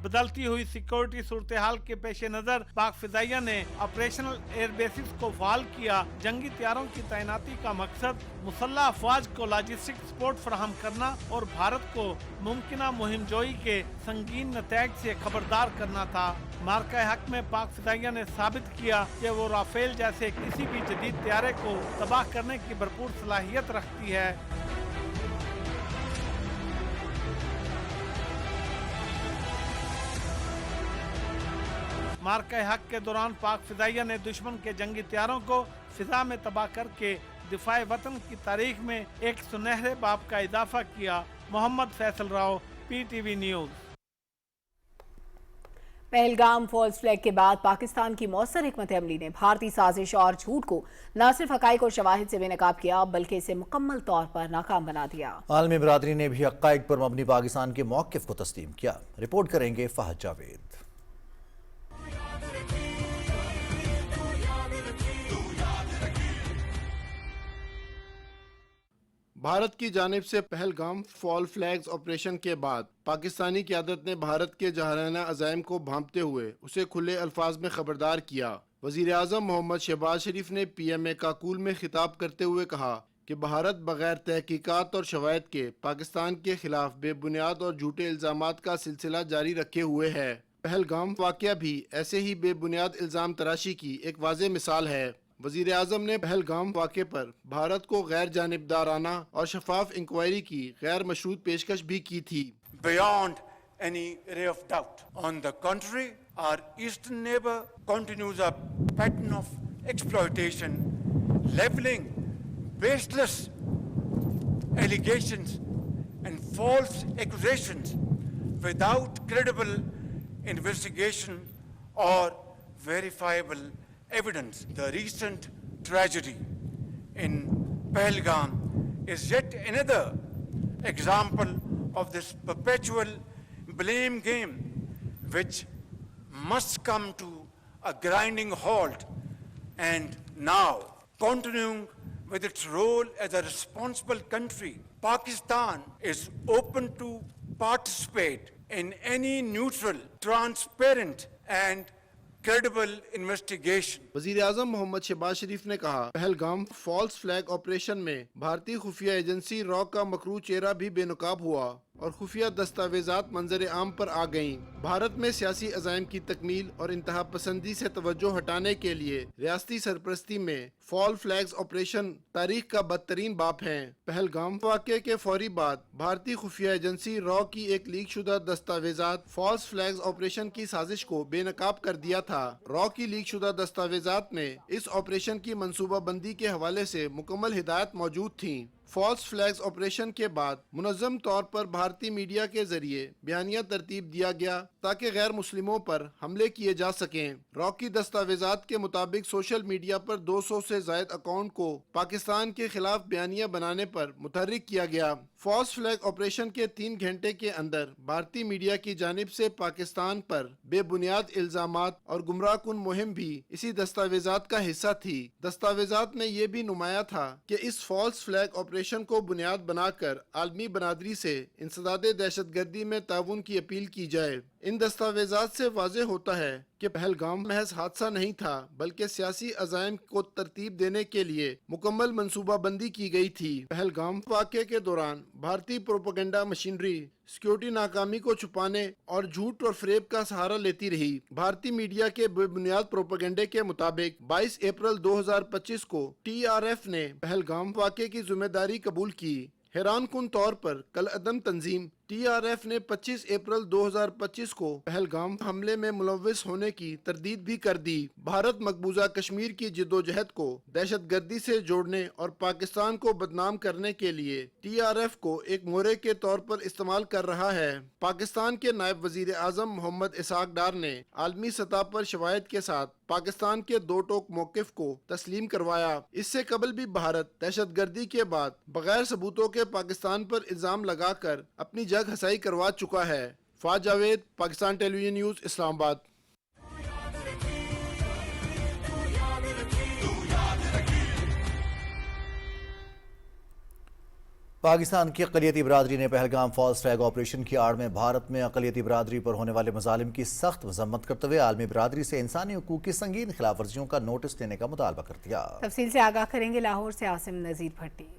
बदलती हुई सिक्योरिटी सूरत हाल के पेश नजर पाक फिजाइया ने ऑपरेशनल एयरबेसिस को फाल किया। जंगी तैयारों की तैनाती का मकसद मुसल्लह अफवाज को लॉजिस्टिक सपोर्ट फराहम करना और भारत को मुमकिना मुहिम जोई के संगीन नतैज से खबरदार करना था। मार्का हक में पाक फिजाइया ने साबित किया कि वो राफेल जैसे किसी भी जदीद तैयारे को तबाह करने की भरपूर सलाहियत रखती है। मार्का हक के दौरान पाक फिजाइया ने दुश्मन के जंगी तैयारों को फिजा में तबाह करके दिफाए वतन की तारीख में एक सुनहरे बाब का इजाफा किया। Mohammad Faisal Rao, PTV news. Pahalgam false flag के बाद पाकिस्तान की मौसर हिकमत अमली ने भारतीय साजिश और झूठ को न सिर्फ हकाइक और शवाहिद से बेनकाब किया बल्कि इसे मुकम्मल तौर पर नाकाम बना दिया। आलमी बरादरी ने भी हकाइक पर मबनी पाकिस्तान के मौक़िफ़ को तस्लीम किया। रिपोर्ट करेंगे फहद जावेद। भारत की जानिब से पहलगाम फॉल फ्लैग्स ऑपरेशन के बाद पाकिस्तानी क़यादत ने भारत के जहराना अज़ाइम को भांपते हुए उसे खुले अल्फाज में खबरदार किया। वज़ीर आज़म मोहम्मद शहबाज शरीफ ने PMA काकूल में खिताब करते हुए कहा कि भारत बगैर तहकीकात और शवाहिद के पाकिस्तान के खिलाफ बेबुनियाद और झूठे इल्ज़ामात का सिलसिला जारी रखे हुए है। पहलगाम वाक़या भी ऐसे ही बेबुनियाद इल्ज़ाम तराशी की एक वाज़ेह मिसाल है। वज़ीर आज़म ने पहलगाम वाक़े पर भारत को गैर जानिबदाराना और शफाफ इंक्वायरी की गैर मशरूत पेशकश भी की थी। Beyond any ray of doubt. On the contrary, our eastern neighbor continues a pattern of exploitation, leveling baseless allegations and false accusations without credible investigation or verifiable evidence. The recent tragedy in Pahalgam is yet another example of this perpetual blame game, which must come to a grinding halt. And now, continuing with its role as a responsible country, Pakistan is open to participate in any neutral, transparent and credible investigation. वज़ीर आज़म मोहम्मद शहबाज शरीफ ने कहा, पहलगाम फॉल्स फ्लैग ऑपरेशन में भारतीय खुफिया एजेंसी रॉ का मकरू चेहरा भी बेनकाब हुआ और खुफिया दस्तावेजात मंजर आम पर आ गईं। भारत में सियासी अज़ाइम की तकमील और इंतहा पसंदी से तवज्जो हटाने के लिए रियासती सरपरस्ती में फॉल फ्लैग्स ऑपरेशन तारीख का बदतरीन बाप है। पहलगाम वाक़े के फौरी बाद भारतीय खुफिया एजेंसी रॉ की एक लीक शुदा दस्तावेजात फॉल्स फ्लैग्स ऑपरेशन की साजिश को बेनकाब कर दिया था। रॉ की लीक शुदा दस्तावेजात में इस ऑपरेशन की मनसूबाबंदी के हवाले से मुकम्मल हिदायत मौजूद थी। फॉल्स फ्लैग्स ऑपरेशन के बाद मुनज़्ज़म तौर पर भारतीय मीडिया के जरिए बयानिया तरतीब दिया गया ताकि गैर मुस्लिमों पर हमले किए जा सकें। रॉ की दस्तावेजात के मुताबिक सोशल मीडिया पर 200 से ज़ायद अकाउंट को पाकिस्तान के खिलाफ बयानिया बनाने पर मुतहर्रिक किया गया। फॉल्स फ्लैग ऑपरेशन के 3 घंटे के अंदर भारतीय मीडिया की जानिब से पाकिस्तान पर बेबुनियाद इल्जामात और गुमराह कुन मुहिम भी इसी दस्तावेजात का हिस्सा थी। दस्तावेजात में ये भी नुमाया था कि इस फॉल्स फ्लैग ऑपरेशन को बुनियाद बनाकर आलमी बरादरी से इंसदादे दहशतगर्दी में ताउन की अपील की जाए। इन दस्तावेजात से वाज़ेह होता है कि पहलगाम महज हादसा नहीं था बल्कि सियासी अज़ाइम को तरतीब देने के लिए मुकम्मल मनसूबाबंदी की गई थी। पहलगाम वाक़े के दौरान भारतीय प्रोपेगेंडा मशीनरी सिक्योरिटी नाकामी को छुपाने और झूठ और फरेब का सहारा लेती रही। भारतीय मीडिया के बेबुनियाद प्रोपेगेंडे के मुताबिक 22 अप्रैल 2025 को TRF ने पहलगाम वाक़े की जिम्मेदारी कबूल की। हैरान कुन तौर पर कल अदम तंजीम TRF ने 25 अप्रैल 2025 को पहलगाम हमले में मुलव्विस होने की तरदीद भी कर दी। भारत मकबूजा कश्मीर की जिद्दोजहद को दहशतगर्दी से जोड़ने और पाकिस्तान को बदनाम करने के लिए TRF को एक मोहरे के तौर पर इस्तेमाल कर रहा है। पाकिस्तान के नायब वजीर आज़म मोहम्मद इसाक डार ने आलमी सतह पर शवाहिद के साथ पाकिस्तान के दो टोक मौक़िफ़ को तस्लीम करवाया। इससे कबल भी भारत दहशतगर्दी के बाद बगैर सबूतों के पाकिस्तान पर इल्ज़ाम लगाकर अपनी जग हसाई करवा चुका है। Fahad Javed, Pakistan television news, Islamabad. पाकिस्तान की अक़लियती बरादरी ने पहलगाम फॉल्स फ्लैग ऑपरेशन की आड़ में भारत में अक़लियती बरादरी पर होने वाले मज़ालिम की सख्त मज़म्मत करते हुए आलमी बरादरी से इंसानी हुकूक की संगीन खिलाफ वर्जियों का नोटिस देने का मुतालबा कर दिया। तफसील से आगाह करेंगे लाहौर से आसिम नज़ीर भट्टी।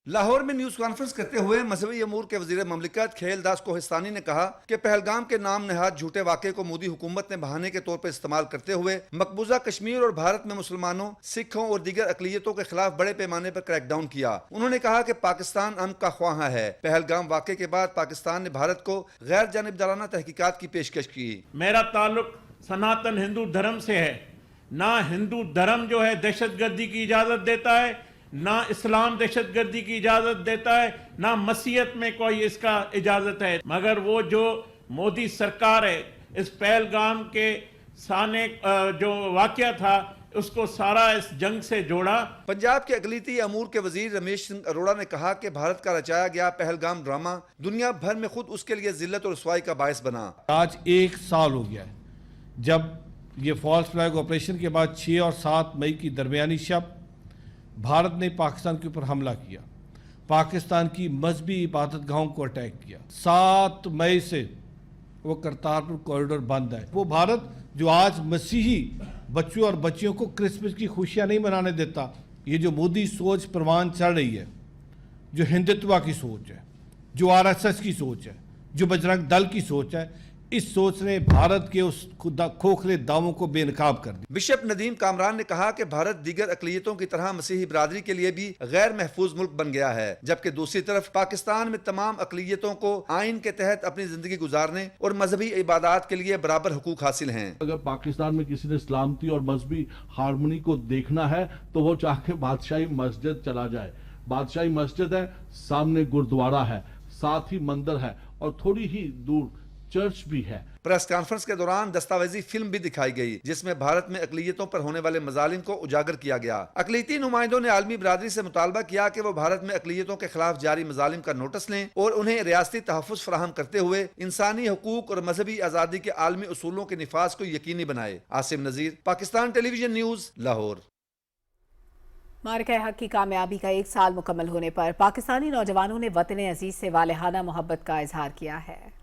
लाहौर में न्यूज़ कॉन्फ्रेंस करते हुए मजहबी अमूर के वज़ीर ममलिकत खेल दास कोहिस्तानी ने कहा कि पहलगाम के नाम नहाद झूठे वाक़े को मोदी हुकूमत ने बहाने के तौर पर इस्तेमाल करते हुए मकबूजा कश्मीर और भारत में मुसलमानों, सिखों और दीगर अक़लियतों के खिलाफ बड़े पैमाने पर क्रैकडाउन किया। उन्होंने कहा कि पाकिस्तान अमन का ख्वाहा है। पहलगाम वाक़े के बाद पाकिस्तान ने भारत को गैर जानिबदाराना तहकीकात की पेशकश की। मेरा ताल्लुक सनातन हिंदू धर्म से है। ना हिंदू धर्म जो है दहशतगर्दी की इजाज़त देता है, ना इस्लाम दहशतगर्दी की इजाज़त देता है, ना मसीहत में कोई इसका इजाज़त है। मगर वो जो मोदी सरकार है, इस पहलगाम के साने जो वाक़या था उसको सारा इस जंग से जोड़ा। पंजाब के अक़लीती अमूर के वजीर रमेश सिंह अरोड़ा ने कहा कि भारत का रचाया गया पहलगाम ड्रामा दुनिया भर में खुद उसके लिए जिल्लत और रुसवाई का बायस बना। आज 1 साल हो गया है जब ये फॉल्स फ्लैग ऑपरेशन के बाद 6 और 7 मई की दरमियानी शब भारत ने पाकिस्तान के ऊपर हमला किया, पाकिस्तान की मजहबी इबादत गाहों को अटैक किया। 7 मई से वो करतारपुर कॉरिडोर बंद है। वो भारत जो आज मसीही बच्चों और बच्चियों को क्रिसमस की खुशियां नहीं मनाने देता, ये जो मोदी सोच परवान चढ़ रही है, जो हिंदुत्व की सोच है, जो आरएसएस की सोच है, जो बजरंग दल की सोच है, इस सोच ने भारत के उस खोखले दावों को बेनकाब कर दिया। बिशप नदीम कामरान ने कहा कि भारत दीगर अक़लियतों की तरह मसीही बरादरी के लिए भी गैर महफूज मुल्क बन गया है, जबकि दूसरी तरफ पाकिस्तान में तमाम अक़लियतों को आइन के तहत अपनी जिंदगी गुजारने और मजहबी इबादत के लिए बराबर हुकूक हासिल हैं। अगर पाकिस्तान में किसी ने सलामती और मजहबी हारमोनी को देखना है तो वो चाहे बादशाही मस्जिद चला जाए। बादशाही मस्जिद है, सामने गुरुद्वारा है, साथ ही मंदिर है और थोड़ी ही दूर चर्च भी है। प्रेस कॉन्फ्रेंस के दौरान दस्तावेजी फिल्म भी दिखाई गई जिसमें भारत में अक़लियतों पर होने वाले मजालिम को उजागर किया गया। अक़लियती नुमाइंदों ने आलमी बरादरी से मुतालबा किया कि वो भारत में अक़लियतों के खिलाफ जारी मजालिम का नोटिस लें और उन्हें रियासती तहफ़्फ़ुज़ फराहम करते हुए इंसानी हकूक और मजहबी आज़ादी के आलमी उसूलों के निफाज को यकीनी बनाए। आसिम नज़ीर, पाकिस्तान टेलीविजन न्यूज़, लाहौर। मार्का हक की कामयाबी का 1 साल मुकम्मल होने पर पाकिस्तानी नौजवानों ने वतन अजीज से वालेहाना मोहब्बत का इजहार किया है।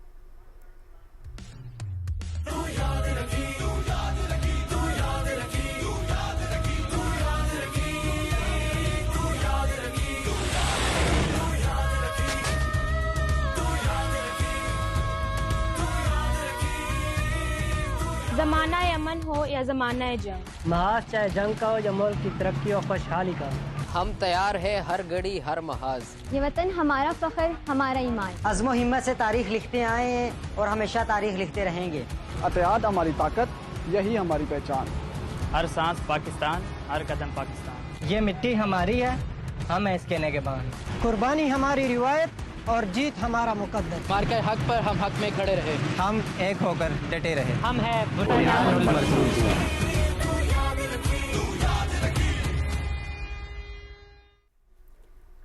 ज़माना अमन हो या ज़माना जंग, महाज चाहे जंग का हो या मुल्क की तरक्की और खुशहाली का, हम तैयार है हर घड़ी हर महाज। ये वतन हमारा फख्र, हमारा ईमान। अज़्म और हिम्मत से तारीख लिखते आए हैं और हमेशा तारीख लिखते रहेंगे। अतियाद हमारी ताकत, यही हमारी पहचान। हर सांस पाकिस्तान, हर कदम पाकिस्तान। ये मिट्टी हमारी है, हम है इसके निगहबान। कुर्बानी हमारी रिवायत और जीत हमारा मुकद्दर। मार्का हक पर हम हक में खड़े रहे, हम एक होकर डटे रहे। हम है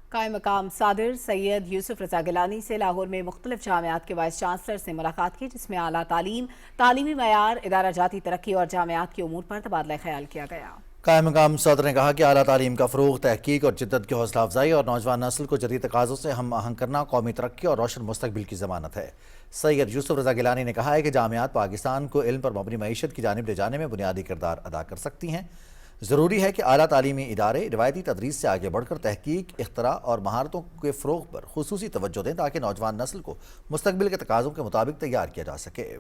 कायम मकाम सादिर सैयद यूसुफ रजा गिलानी से लाहौर में मुख्तलिफ जामियात के वाइस चांसलर से मुलाकात की, जिसमें आला तालीम, तालीमी मयार, इदारा जाती तरक्की और जामियात के उमूर पर तबादला ख्याल किया गया। कायम मकाम सदर ने कहा कि आला तालीम का फ़रोग़, तहकीक और जिद्दत की हौसला अफजाई और नौजवान नस्ल को जदीद तकाज़ों से हम आहंग करना कौमी तरक्की और रोशन मुस्तकबिल की ज़मानत है। सैयद यूसुफ रजा गिलानी ने कहा है कि जामियात पाकिस्तान को इल्म पर मबनी मईशत की जानिब ले जाने में बुनियादी किरदार अदा कर सकती हैं। ज़रूरी है कि आला तालीमी इदारे रिवायती तदरीस से आगे बढ़कर तहकीक, इख्तरा और महारतों के फ़रोग़ पर खुसूसी तवज्जो दें ताकि नौजवान नस्ल को मुस्तकबिल के तकाज़ों के मुताबिक तैयार किया जा सके।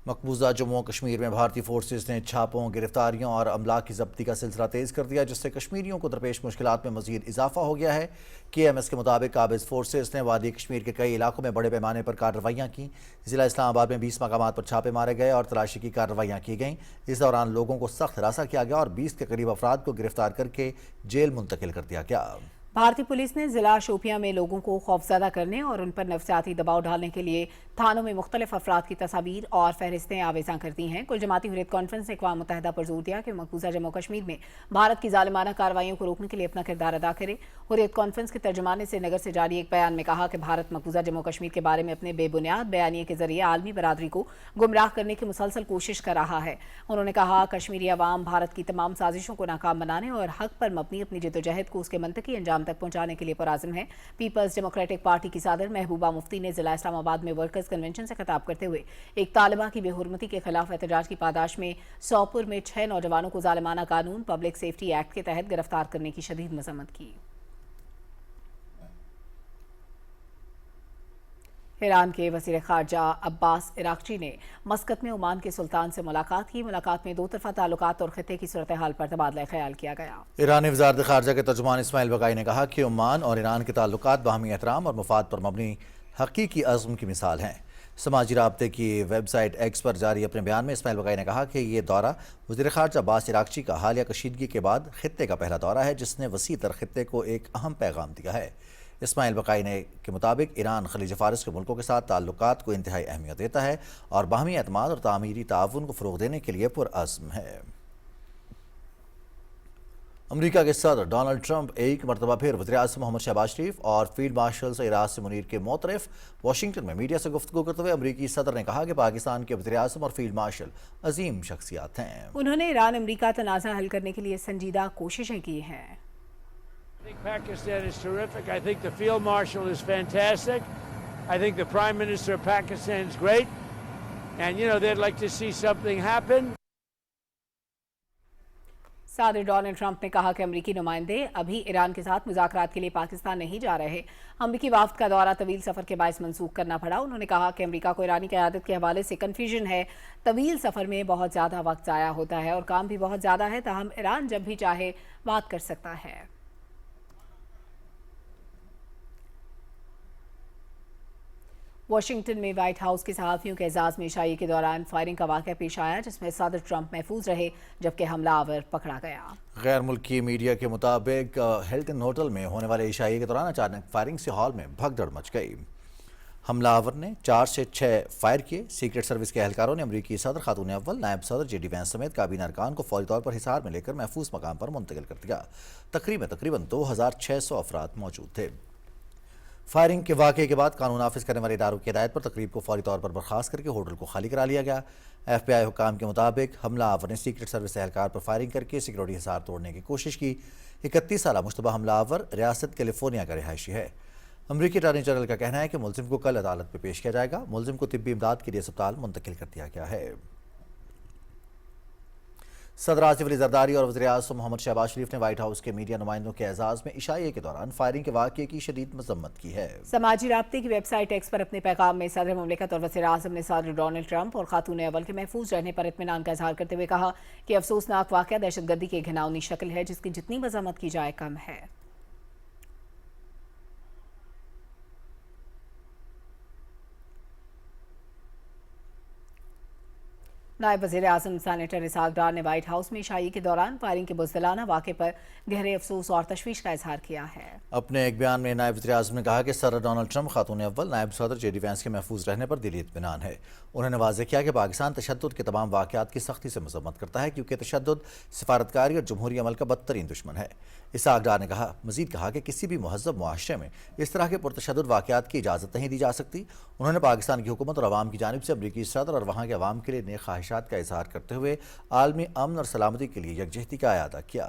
मकबूजा जम्मू कश्मीर में भारतीय फोर्सेज ने छापों, गिरफ्तारियों और अमला की जब्ती का सिलसिला तेज़ कर दिया, जिससे कश्मीरियों को दरपेश मुश्किलात में मज़ीद इजाफा हो गया है। KMS के मुताबिक काबिज फोर्सेज ने वादी कश्मीर के कई इलाकों में बड़े पैमाने पर कार्रवाइयाँ की। ज़िला इस्लामाबाद में 20 मकामात पर छापे मारे गए और तलाशी की कार्रवाइयाँ की गईं। इस दौरान लोगों को सख्त हिरासा किया गया और 20 के करीब अफराद को गिरफ्तार करके जेल मुंतकिल कर दिया गया। भारतीय पुलिस ने जिला शोपियां में लोगों को खौफजदा करने और उन पर नफसियाती दबाव डालने के लिए थानों में मुख्तलिफ अफराद की तस्वीर और फहरिस्तें आवेज़ा कर दी हैं। कुल जमाती हुर्रियत कॉन्फ्रेंस ने अक़वाम मुत्तहिदा पर जोर दिया कि मकबूजा जम्मू कश्मीर में भारत की जालिमाना कार्रवाइयों को रोकने के लिए अपना किरदार अदा करे। हुर्रियत कॉन्फ्रेंस के तर्जुमान ने श्रीनगर से जारी एक बयान में कहा कि भारत मकबूजा जम्मू कश्मीर के बारे में अपने बेबुनियाद बयानिए के जरिए आलमी बरादरी को गुमराह करने की मुसलसल कोशिश कर रहा है। उन्होंने कहा कश्मीरी अवाम भारत की तमाम साजिशों को नाकाम बनाने और हक पर मबनी अपनी जद्दोजहद को उसके मंतकी अंजाम तक पहुंचाने के लिए पुराज़िम है। पीपल्स डेमोक्रेटिक पार्टी की सदर महबूबा मुफ्ती ने जिला इस्लामाबाद में वर्कर्स कन्वेंशन से खिताब करते हुए एक तालिबा की बेहुरमती के खिलाफ एहतजाज की पादाश में सोपुर में 6 नौजवानों को जालिमाना कानून पब्लिक सेफ्टी एक्ट के तहत गिरफ्तार करने की शदीद मजम्मत की। ईरान के वज़ीर ख़ारजा अब्बास इराक़ची ने मस्कत में ओमान के सुल्तान से मुलाकात की। मुलाकात में दो तरफ़ा ताल्लुकात और ख़ित्ते की सूरत हाल पर तबादला ख्याल किया गया। ईरानी वज़ारत ख़ारजा के तर्जुमान इस्माइल बगाई ने कहा कि ओमान और ईरान के ताल्लुकात बाहमी एहतराम और मुफाद पर मबनी हकीकी अज़्म की मिसाल हैं। समाजी राब्ते की वेबसाइट एक्स पर जारी अपने बयान में इस्माइल बक़ाई ने कहा कि ये दौरा वज़ीर ख़ारजा अब्बास इराक़ची का हालिया कशीदगी के बाद ख़ित्ते का पहला दौरा है जिसने वसी तर ख़ित्ते को एक अहम पैगाम दिया है। इस्माइल बक़ाई ने के मुताबिक ईरान खलीज फ़ारिस के मुल्कों के साथ ताल्लुकात को इंतहाई अहमियत देता है और बाहमी एतमाद और तामीरी ताउन को फ़रोग़ देने के लिए पुरअज़्म है। अमेरिका के सदर डोनाल्ड ट्रंप एक मरतबा फिर वज़ीर-ए-आज़म मोहम्मद शहबाज शरीफ और फील्ड मार्शल सईद मुनीर के मोतरफ वाशिंगटन में मीडिया से गुफ्तगू करते हुए अमरीकी सदर ने कहा कि पाकिस्तान के वज़ीर-ए-आज़म और फील्ड मार्शल अजीम शख्सियात हैं। उन्होंने ईरान अमेरिका तनाज़ा हल करने के लिए संजीदा कोशिशें की हैं। I think Pakistan is terrific. I think the field marshal is fantastic. I think the prime minister of Pakistan is great. And you know, they'd like to see something happen. सदर डोनाल्ड ट्रंप ने कहा कि अमरीकी नुमाइंदे अभी ईरान के साथ मुज़ाकरात के लिए पाकिस्तान नहीं जा रहे। अमरीकी वाफ्द का दौरा तवील सफ़र के बायस मनसूख करना पड़ा। उन्होंने कहा कि अमरीका को ईरानी क़यादत के हवाले से कन्फ्यूजन है। तवील सफ़र में बहुत ज़्यादा वक्त ज़ाया होता है और काम भी बहुत ज़्यादा है, ताहम ईरान जब भी चाहे बात कर सकता है। वाशिंगटन में व्हाइट हाउस के सहाफ़ियों के एजाज़ में इशाई के दौरान फायरिंग का वाक़या पेश आया जिसमें सदर ट्रंप महफूज रहे जबकि हमलावर पकड़ा गया। गैर मुल्की मीडिया के मुताबिक हिल्टन होटल में होने वाले इशाई के दौरान अचानक फायरिंग से हॉल में भगदड़ मच गई। हमलावर ने 4 से 6 फायर किए। सीक्रेट सर्विस के एहलकारों ने अमरीकी सदर खातून अव्वल नायब सदर JD वैंस समेत काबीना अरकान को फौरी तौर पर हिसार में लेकर महफूज मकाम पर मुंतकिल कर दिया। तकरीबन 2600 अफराद मौजूद थे। फायरिंग के वाक़े के बाद कानून नाफिज करने वाले इदारों की हिदायत पर तकरीब को फौरी तौर पर बर्खास्त करके होटल को खाली करा लिया गया। FBI हुकाम के मुताबिक हमलावर ने सीक्रेट सर्विस एहलकार पर फायरिंग करके सिक्योरिटी हिसार तोड़ने की कोशिश की। 31 साला मुश्तबा हमलावर रियासत कैलिफोर्निया का रिहायशी है। अमरीकी अटॉर्नी जनरल का कहना है कि मुलजिम को कल अदालत में पेश किया जाएगा। मुलजिम को तिब्बी इमदाद के लिए अस्पताल मुंतकिल कर दिया गया है। सदर आसिफ अली जरदारी और वज़ीर-ए-आज़म मोहम्मद शहबाज शरीफ ने व्हाइट हाउस के मीडिया नुमाइंदों के एजाज़ में इशाए के दौरान फायरिंग के वाक़े की शदीद मज़म्मत की है। समाजी राब्ते की वेबसाइट एक्स पर अपने पैगाम में सदर मुमलिकत और वज़ीर-ए-आज़म ने सदर डोनाल्ड ट्रंप और खातून अव्वल के महफूज रहने पर इत्मीनान का इजहार करते हुए कहा कि अफसोसनाक वाक़या दहशतगर्दी की घिनौनी शक्ल है जिसकी जितनी मज़म्मत की जाए कम है। नायब वज़ीर-ए-आज़म सेनेटर इसहाक डार ने व्हाइट हाउस में इशाई के दौरान फायरिंग के बुज़दिलाना वाक़े पर गहरे अफसोस और तशवीश का इजहार किया है। अपने एक बयान में नायब वज़ीर-ए-आज़म ने कहा कि सदर डोनाल्ड ट्रंप खातून अव्वल नायब सदर JD वैंस के महफूज रहने पर दिली इत्मीनान है। उन्होंने वाज़ेह किया कि पाकिस्तान तशद्दुद के तमाम वाक़यात की सख्ती से मज़म्मत करता है क्योंकि तशद्दुद सिफारतकारी और जमहूरी अमल का बदतरीन दुश्मन है। इसहाक डार ने मज़ीद कहा कि किसी भी महज़ब मुआशरे में इस तरह के पुरतशद्दुद वाक़यात की इजाज़त नहीं दी जा सकती। उन्होंने पाकिस्तान की हुकूमत और अवाम की जानिब से अमरीकी सदर और वहाँ के अवाम के लिए नेक ख्वाहिशात का इजहार करते हुए आलमी अमन और सलामती के लिए यकजहती का अयादा किया।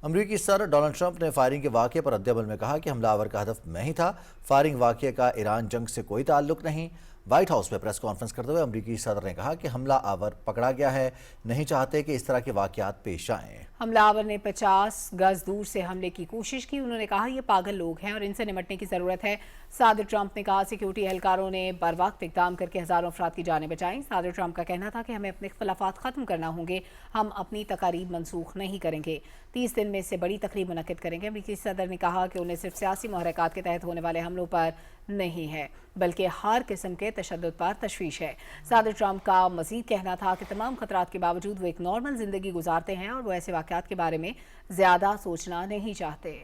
अमरीकी सदर डोनाल्ड ट्रंप ने फायरिंग के वाक़े पर रद्द-ए-अमल में कहा कि हमलावर का हदफ मैं ही था। फायरिंग वाक़े का ईरान जंग से कोई ताल्लुक नहीं। व्हाइट हाउस में प्रेस कॉन्फ्रेंस करते हुए अमरीकी सदर ने कहा कि हमला आवर पकड़ा गया है, नहीं चाहते कि इस तरह के वाक़यात पेश आएँ। हमलावर ने 50 गज दूर से हमले की कोशिश की। उन्होंने कहा ये पागल लोग हैं और इनसे निपटने की ज़रूरत है। सदर ट्रंप ने कहा सिक्योरिटी एहलकारों ने बर वक्त इक़दाम करके हज़ारों अफराद की जानें बचाईं। सदर ट्रंप का कहना था कि हमें अपने इख्तिलाफ़ात ख़त्म करना होंगे, हम अपनी तकारीब मनसूख नहीं करेंगे, 30 दिन में इससे बड़ी तकरीब मुनक़िद करेंगे। अमरीकी सदर ने कहा कि उन्हें सिर्फ सियासी मुहर्रिकात के तहत होने वाले हमलों पर नहीं है बल्कि हर किस्म के तशद्दुद पर तशवीश है। सदर ट्रंप का मज़ीद कहना था कि तमाम खतरात के बावजूद वो एक नॉर्मल ज़िंदगी गुजारते हैं और वो ऐसे वाक़यात के बारे में ज़्यादा सोचना नहीं चाहते।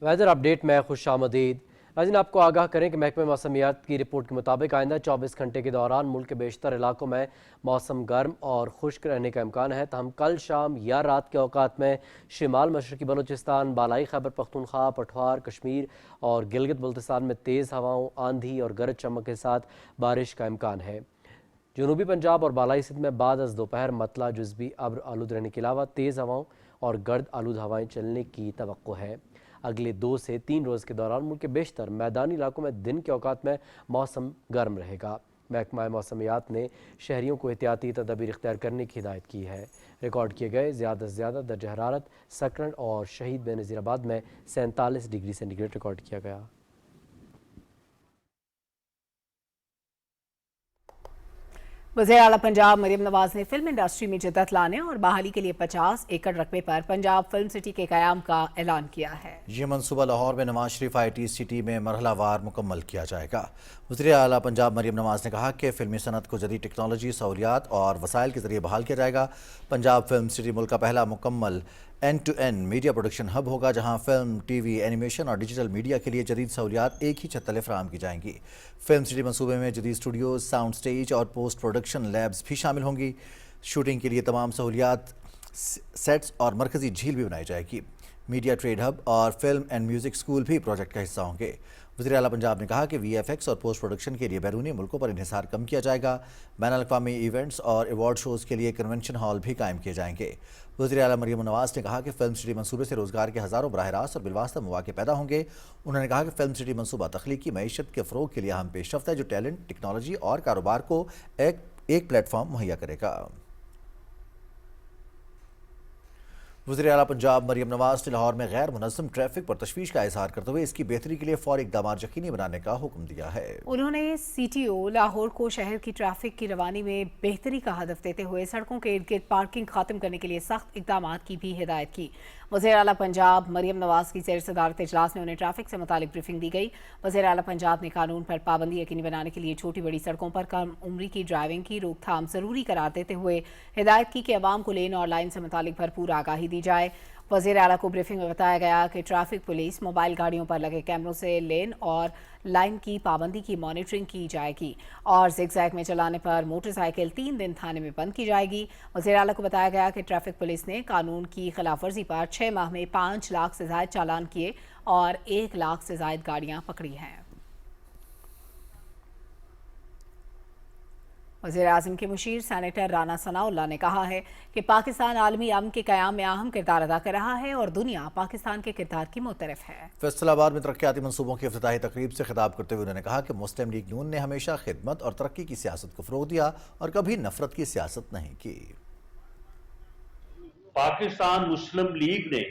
वेदर अपडेट में खुश आमदीद। नाज़रीन आपको आगाह करें कि महकमे मौसमियात की रिपोर्ट के मुताबिक आइंदा 24 घंटे के दौरान मुल्क के बेशतर इलाकों में मौसम गर्म और खुश्क रहने का इम्कान है। तहम कल शाम या रात के औकात में शिमाल मशरक़ी बलूचिस्तान, बालाई खैबर पख्तूनख्वा, पठवार, कश्मीर और गिलगित बल्तिस्तान में तेज़ हवाओं, आंधी और गरज चमक के साथ बारिश का इम्कान है। जनूबी पंजाब और बालाई सिंध में बाद अज़ दोपहर मतला जुज़वी अब्र आलूद रहने के अलावा तेज़ हवाओं और गर्द आलूद हवाएँ चलने की तवक्को है। अगले 2 से 3 रोज़ के दौरान मुल्क के बेशतर मैदानी इलाकों में दिन के औकात में मौसम गर्म रहेगा। महकमा मौसमियात ने शहरियों को एहतियाती तदाबीर इख्तियार करने की हिदायत की है। रिकॉर्ड किए गए ज़्यादा से ज़्यादा दर्जा हरारत सकरन और शहीद बेनज़ीराबाद में 47 डिग्री सेंटीग्रेड रिकॉर्ड किया गया। वज़ीर आला पंजाब मरियम नवाज ने फिल्म इंडस्ट्री में जिद्दत लाने और बहाली के लिए 50 एकड़ रकबे पर पंजाब फिल्म सिटी के क़याम का ऐलान किया है। ये मनसूबा लाहौर में नवाज शरीफ IT सिटी में मरहलावार मुकम्मल किया जाएगा। वज़ीर आला पंजाब मरियम नवाज ने कहा कि फिल्मी सनत को जदीद टेक्नोलॉजी, सहूलियात और वसाइल के जरिए बहाल किया जाएगा। पंजाब फिल्म सिटी मुल्क का पहला मुकम्मल एंड-टू-एंड मीडिया प्रोडक्शन हब होगा, जहां फिल्म, TV, एनिमेशन और डिजिटल मीडिया के लिए जदीद सहूलियात एक ही छत तले फराहम की जाएंगी। फिल्म सिटी मंसूबे में जदीद स्टूडियोज, साउंड स्टेज और पोस्ट प्रोडक्शन लैब्स भी शामिल होंगी। शूटिंग के लिए तमाम सहूलियात, सेट्स और मरकजी झील भी बनाई जाएगी। मीडिया ट्रेड हब और फिल्म एंड म्यूज़िक स्कूल भी प्रोजेक्ट का हिस्सा होंगे। वज़ीर आला पंजाब ने कहा कि VFX और पोस्ट प्रोडक्शन के लिए बैरूनी मुल्कों पर इन्हिसार कम किया जाएगा। बैनुल-अक़वामी इवेंट्स और अवार्ड शोज़ के लिए कन्वेंशन हॉल भी कायम किए जाएंगे। वज़ीर आला मरियम नवाज ने कहा कि फिल्म सिटी मंसूबे से रोज़गार के हज़ारों बराह रास्त और बिलवास्ता मौक़े पैदा होंगे। उन्होंने कहा कि फिल्म सिटी मंसूबा तख्लीकी मईशत के फ़रोग़ के लिए अहम पेशरफ्त है, जो टैलेंट, टेक्नोलॉजी और कारोबार को एक प्लेटफॉर्म मुहैया करेगा। वज़ीर आला पंजाब मरियम नवाज ने लाहौर में गैर मुनज़्ज़म ट्रैफिक पर तशवीश का इज़हार करते हुए इसकी बेहतरी के लिए फ़ौरी इक़दाम यकीनी बनाने का हुक्म दिया है। उन्होंने CTO लाहौर को शहर की ट्रैफिक की रवानी में बेहतरी का हदफ देते हुए सड़कों के इर्द गिर्द पार्किंग ख़त्म करने के लिए सख्त इक़दाम की भी हिदायत की। वज़ीर आला पंजाब मरियम नवाज की ज़ेर सदारत इजलास में उन्हें ट्रैफिक से मुतालिक ब्रीफिंग दी गई। वज़ीर आला पंजाब ने कानून पर पाबंदी यकीनी बनाने के लिए छोटी बड़ी सड़कों पर कम उम्री की ड्राइविंग की रोकथाम ज़रूरी करार देते हुए हिदायत की कि अवाम को लेन और लाइन से मुतालिक भरपूर आगाही दी जाए। वज़ीर आला को ब्रीफिंग में बताया गया कि ट्रैफिक पुलिस मोबाइल गाड़ियों पर लगे कैमरों से लेन और लाइन की पाबंदी की मॉनिटरिंग की जाएगी और ज़िगज़ैग में चलाने पर मोटरसाइकिल 3 दिन थाने में बंद की जाएगी। वज़ीर आला को बताया गया कि ट्रैफिक पुलिस ने कानून की खिलाफ वर्जी पर 6 माह में 5 लाख से ज़ायद चालान किए और 1 लाख से ज़ायद गाड़ियाँ पकड़ी हैं। वज़ीर आज़म के मुशीर सेनेटर राना सनाउल्लाह ने कहा है कि पाकिस्तान आलमी अमन के क़याम में अहम किरदार अदा कर रहा है और दुनिया पाकिस्तान के किरदार की मुतरफ है। फैसलाबाद में तरक्याती मनसूबों की इफ्तिताही तकरीब से खिताब करते हुए उन्होंने कहा कि मुस्लिम लीग नून ने हमेशा खिदमत और तरक्की की सियासत को फ़रोग़ दिया और कभी नफरत की सियासत नहीं की। पाकिस्तान मुस्लिम लीग ने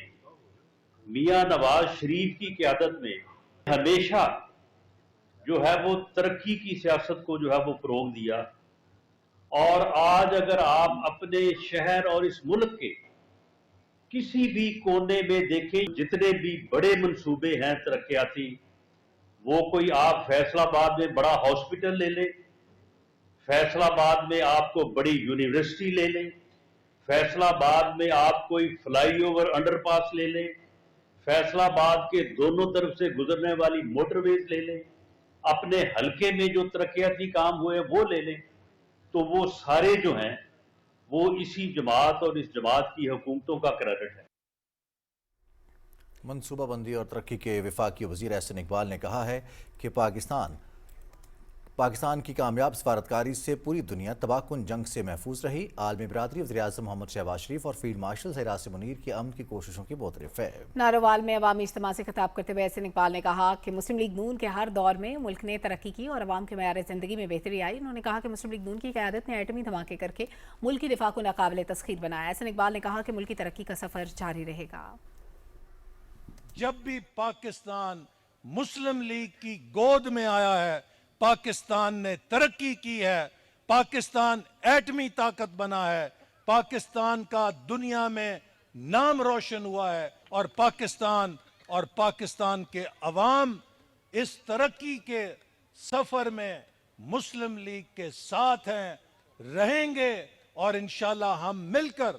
मियां नवाज शरीफ की क़यादत में हमेशा जो है वो तरक्की की सियासत को जो है वो फ़रोग़ दिया और आज अगर आप अपने शहर और इस मुल्क के किसी भी कोने में देखें, जितने भी बड़े मंसूबे हैं तरक्याती, वो कोई आप फैसलाबाद में बड़ा हॉस्पिटल ले लें, फैसलाबाद में आपको बड़ी यूनिवर्सिटी ले लें, फैसलाबाद में आप कोई फ्लाईओवर अंडरपास ले लें, फैसलाबाद के दोनों तरफ से गुजरने वाली मोटरवेज ले लें, अपने हलके में जो तरक्याती काम हुए वो ले लें, तो वो सारे जो हैं वो इसी जमात और इस जमात की हुकूमतों का क्रेडिट है। मनसूबाबंदी और तरक्की के वफाकी वज़ीर एहसन इकबाल ने कहा है कि पाकिस्तान की कामयाब सफारतकारी से पूरी दुनिया तबाहकुन जंग से महफूज रही। आलमी बरादरी वज़ीर आज़म मोहम्मद शहबाज शरीफ और फील्ड मार्शल ज़हीर मुनीर की अमन की कोशिशों की मुतरफ़ है। नारोवाल में अवामी इज्तिमा से खिताब करते हुए एहसन इकबाल ने कहा कि मुस्लिम लीग नून के हर दौर में मुल्क ने तरक्की की और अवाम के मयार ज़िंदगी में बेहतरी आई। उन्होंने कहा कि मुस्लिम लीग नून की क़यादत ने एटमी धमाके करके मुल्क की दिफा को नाकाबिल तस्खीर बनाया। एहसन इकबाल ने कहा कि मुल्क की तरक्की का सफ़र जारी रहेगा। जब भी पाकिस्तान मुस्लिम लीग की गोद में आया है, पाकिस्तान ने तरक्की की है, पाकिस्तान एटमी ताकत बना है, पाकिस्तान का दुनिया में नाम रोशन हुआ है और पाकिस्तान के अवाम इस तरक्की के सफर में मुस्लिम लीग के साथ हैं, रहेंगे और इंशाल्लाह हम मिलकर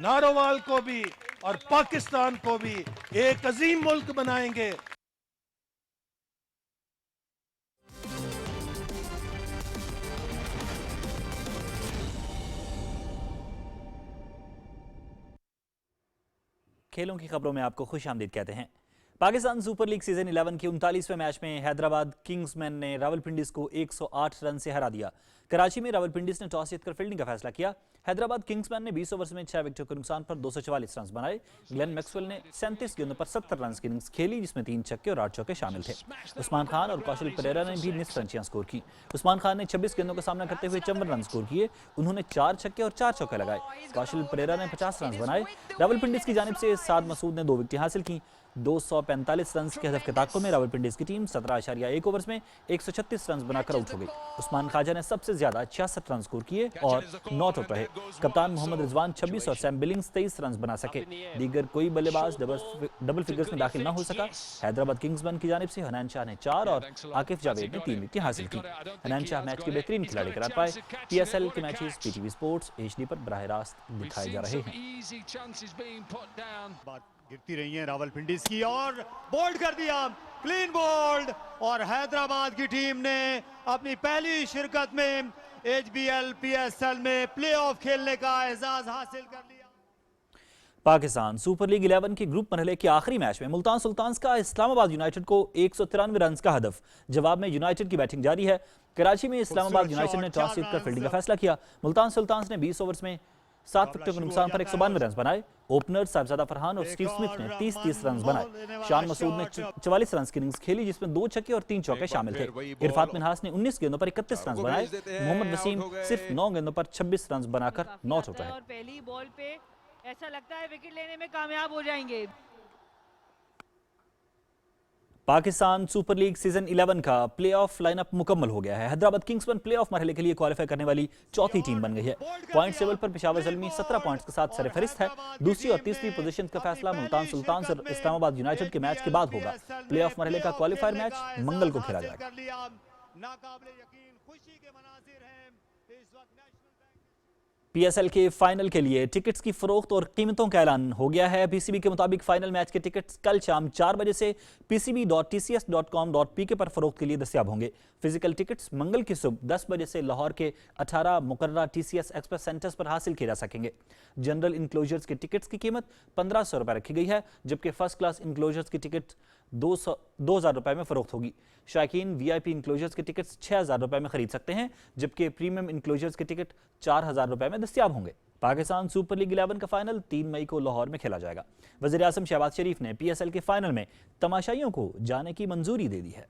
नारोवाल को भी और पाकिस्तान को भी एक अजीम मुल्क बनाएंगे। खेलों की खबरों में आपको खुश आमदीद कहते हैं। पाकिस्तान सुपर लीग सीजन 11 के 39वें मैच में हैदराबाद किंग्समैन ने रावलपिंडीज को 108 रन से हरा दिया। कराची में रावलपिंडीज ने टॉस जीतकर फील्डिंग का फैसला किया। हैदराबाद किंग्समैन ने 20 ओवर्स में 6 विकेटों के नुकसान पर 244 रन बनाए। ग्लेन मैक्सवेल ने 37 गेंदों पर 70 रन की इनिंग्स खेली, जिसमें 3 छक्के और 8 चौके शामिल थे। उस्मान खान और कौशल परेरा ने भी निस्फ रंचियां स्कोर की। उस्मान खान ने 26 गेंदों का सामना करते हुए 54 रन स्कोर किए। उन्होंने 4 छक्के और 4 चौके लगाए। कौशल परेरा ने 50 रन बनाए। रावलपिंडीज की जानिब से साद मसूद ने 2 विकेटें हासिल की। 245 रन के हदफ के ताक़ुब में रावलपिंडीज की टीम 17.1 ओवर्स में 136 रन बनाकर आउट हो गई। उस्मान ख्वाजा ने सबसे ज्यादा 66 रन स्कोर किए और नॉट आउट रहे। कप्तान मोहम्मद रिजवान 26 और सैम बिलिंग्स 23 रन बना सके। दीगर कोई बल्लेबाज डबल फिगर्स में दाखिल न हो सका। हैदराबाद किंग्समैन की जानिब से हनान शाह ने 4 और आकिफ जावेद ने 3 विकेटें हासिल की। हनान शाह मैच के बेहतरीन खिलाड़ी करार पाए। PSL के मैचेस PTV स्पोर्ट्स HD पर बराह रास्त दिखाए जा रहे हैं। गिरती रही है रावलपिंडीज की और बोल्ड कर दिया, क्लीन बोल्ड। और हैदराबाद की टीम ने अपनी पहली शिरकत में HBL PSL में प्लेऑफ खेलने का एजाज हासिल कर लिया। पाकिस्तान सुपर लीग 11 के ग्रुप मरहले के आखिरी मैच में मुल्तान सुल्तान्स का इस्लामाबाद यूनाइटेड को 193 रन का हदफ। जवाब में यूनाइटेड की बैटिंग जारी है। कराची में इस्लामाबाद यूनाइटेड ने टॉस जीतकर फील्डिंग का फैसला किया। मुल्तान सुल्तान्स ने 20 ओवर्स में 7 विकेटों के नुकसान पर 192 रन बनाए। ओपनर साहिबजादा फरहान और स्टीव स्मिथ ने 30-30 रन बनाए। शान मसूद ने 44 रन की इनिंग्स खेली, जिसमें 2 छक्के और 3 चौके शामिल थे। इरफात मिन्हास ने 19 गेंदों पर 31 रन बनाए। मोहम्मद वसीम सिर्फ 9 गेंदों पर 26 रन बनाकर नॉट आउट रहे। पहली बॉल पे ऐसा लगता है विकेट लेने में कामयाब हो जाएंगे। पाकिस्तान सुपर लीग सीजन 11 का प्लेऑफ लाइनअप मुकम्मल हो गया है। हैदराबाद किंग्समैन प्लेऑफ मरहले के लिए क्वालिफाई करने वाली चौथी टीम बन गई है। पॉइंट टेबल पर पेशावर ज़ल्मी 17 पॉइंट्स के साथ सरफहरिस्त है। दूसरी और तीसरी पोजीशन का फैसला मुल्तान सुल्तान्स और इस्लामाबाद यूनाइटेड के मैच के बाद होगा। प्लेऑफ मरहले का क्वालिफायर मैच मंगल को खेला जाएगा। PSL के फाइनल के लिए टिकट्स की फरोख्त और कीमतों का ऐलान हो गया है। PCB के मुताबिक फाइनल मैच के टिकट्स कल शाम 4 बजे से pcb.tcs.com.pk पर फरोख्त के लिए दस्तयाब होंगे। फिजिकल टिकट्स मंगल की सुबह 10 बजे से लाहौर के 18 मुकर्ररा TCS एक्सप्रेस सेंटर्स पर हासिल किए जा सकेंगे। जनरल इनक्लोजर्स के टिकट्स की कीमत 1500 रुपये रखी गई है, जबकि फर्स्ट क्लास इनक्लोजर्स की टिकट 2000 रुपये में फरोख्त होगी। शायकीन VIP इनक्लोजर्स के टिकट्स 6000 रुपये में खरीद सकते हैं, जबकि प्रीमियम इनक्लोजर्स के टिकट 4000 रुपये में दस्तयाब होंगे। पाकिस्तान सुपर लीग 11 का फाइनल 3 मई को लाहौर में खेला जाएगा। वज़ीर आज़म शहबाज शरीफ ने PSL के फाइनल में तमाशाइयों को जाने की मंजूरी दे दी है।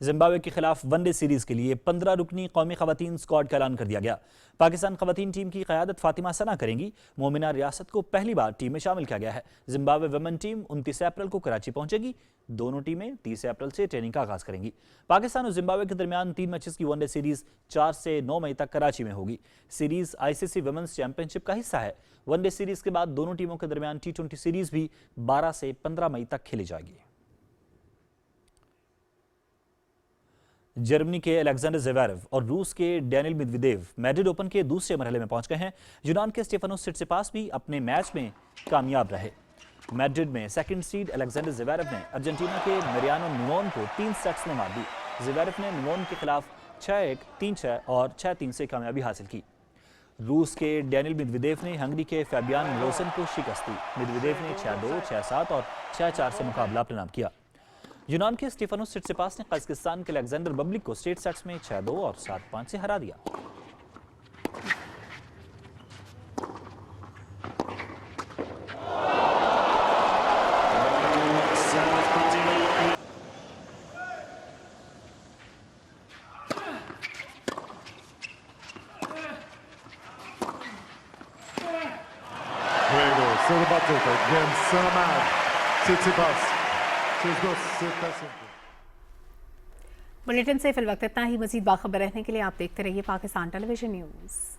जिम्बाब्वे के खिलाफ वनडे सीरीज के लिए 15 रुकनी कौमी खवातीन स्क्वाड का ऐलान कर दिया गया। पाकिस्तान खवातीन टीम की क़यादत फातिमा सना करेंगी। मोमिना रियासत को पहली बार टीम में शामिल किया गया है। जिम्बाब्वे वुमेन टीम 29 अप्रैल को कराची पहुंचेगी। दोनों टीमें 30 अप्रैल से ट्रेनिंग का आगाज करेंगी। पाकिस्तान और जिम्बाब्वे के दरमियान 3 मैचेस की वनडे सीरीज 4 से 9 मई तक कराची में होगी। सीरीज ICC वुमेन्स चैंपियनशिप का हिस्सा है। वनडे सीरीज के बाद दोनों टीमों के दरमियान T20 सीरीज भी 12 से 15 मई तक खेली जाएगी। जर्मनी के अलेक्जेंडर ज़वेरेव और रूस के डैनियल मेदवेदेव मैड्रिड ओपन के दूसरे मरहले में पहुंच गए हैं। यूनान के स्टेफानोस सिट्सिपास भी अपने मैच में कामयाब रहे। मैड्रिड में सेकंड सीड अलेक्जेंडर ज़वेरेव ने अर्जेंटीना के मरियानो निमोन को 3 सेट्स में मार दी। ज़वेरेव ने निमोन के खिलाफ 6-1, 3-6 और 6-3 से कामयाबी हासिल की। रूस के डैनियल मेदवेदेव ने हंगरी के फैबियान मिलोसन को शिकस्त दी। मेदवेदेव ने 6-2, 6-7 और 6-4 से मुकाबला अपने नाम किया। यूनान के स्टेफानोस सिट्सिपास ने कज़ाकिस्तान के अलेक्जेंडर बब्लिक को स्ट्रेट सेट्स में 6-2 और 7-5 से हरा दिया। बुलेटिन से फिल वक्त इतना ही। मजीद बाखबर रहने के लिए आप देखते रहिए पाकिस्तान टेलीविजन न्यूज़।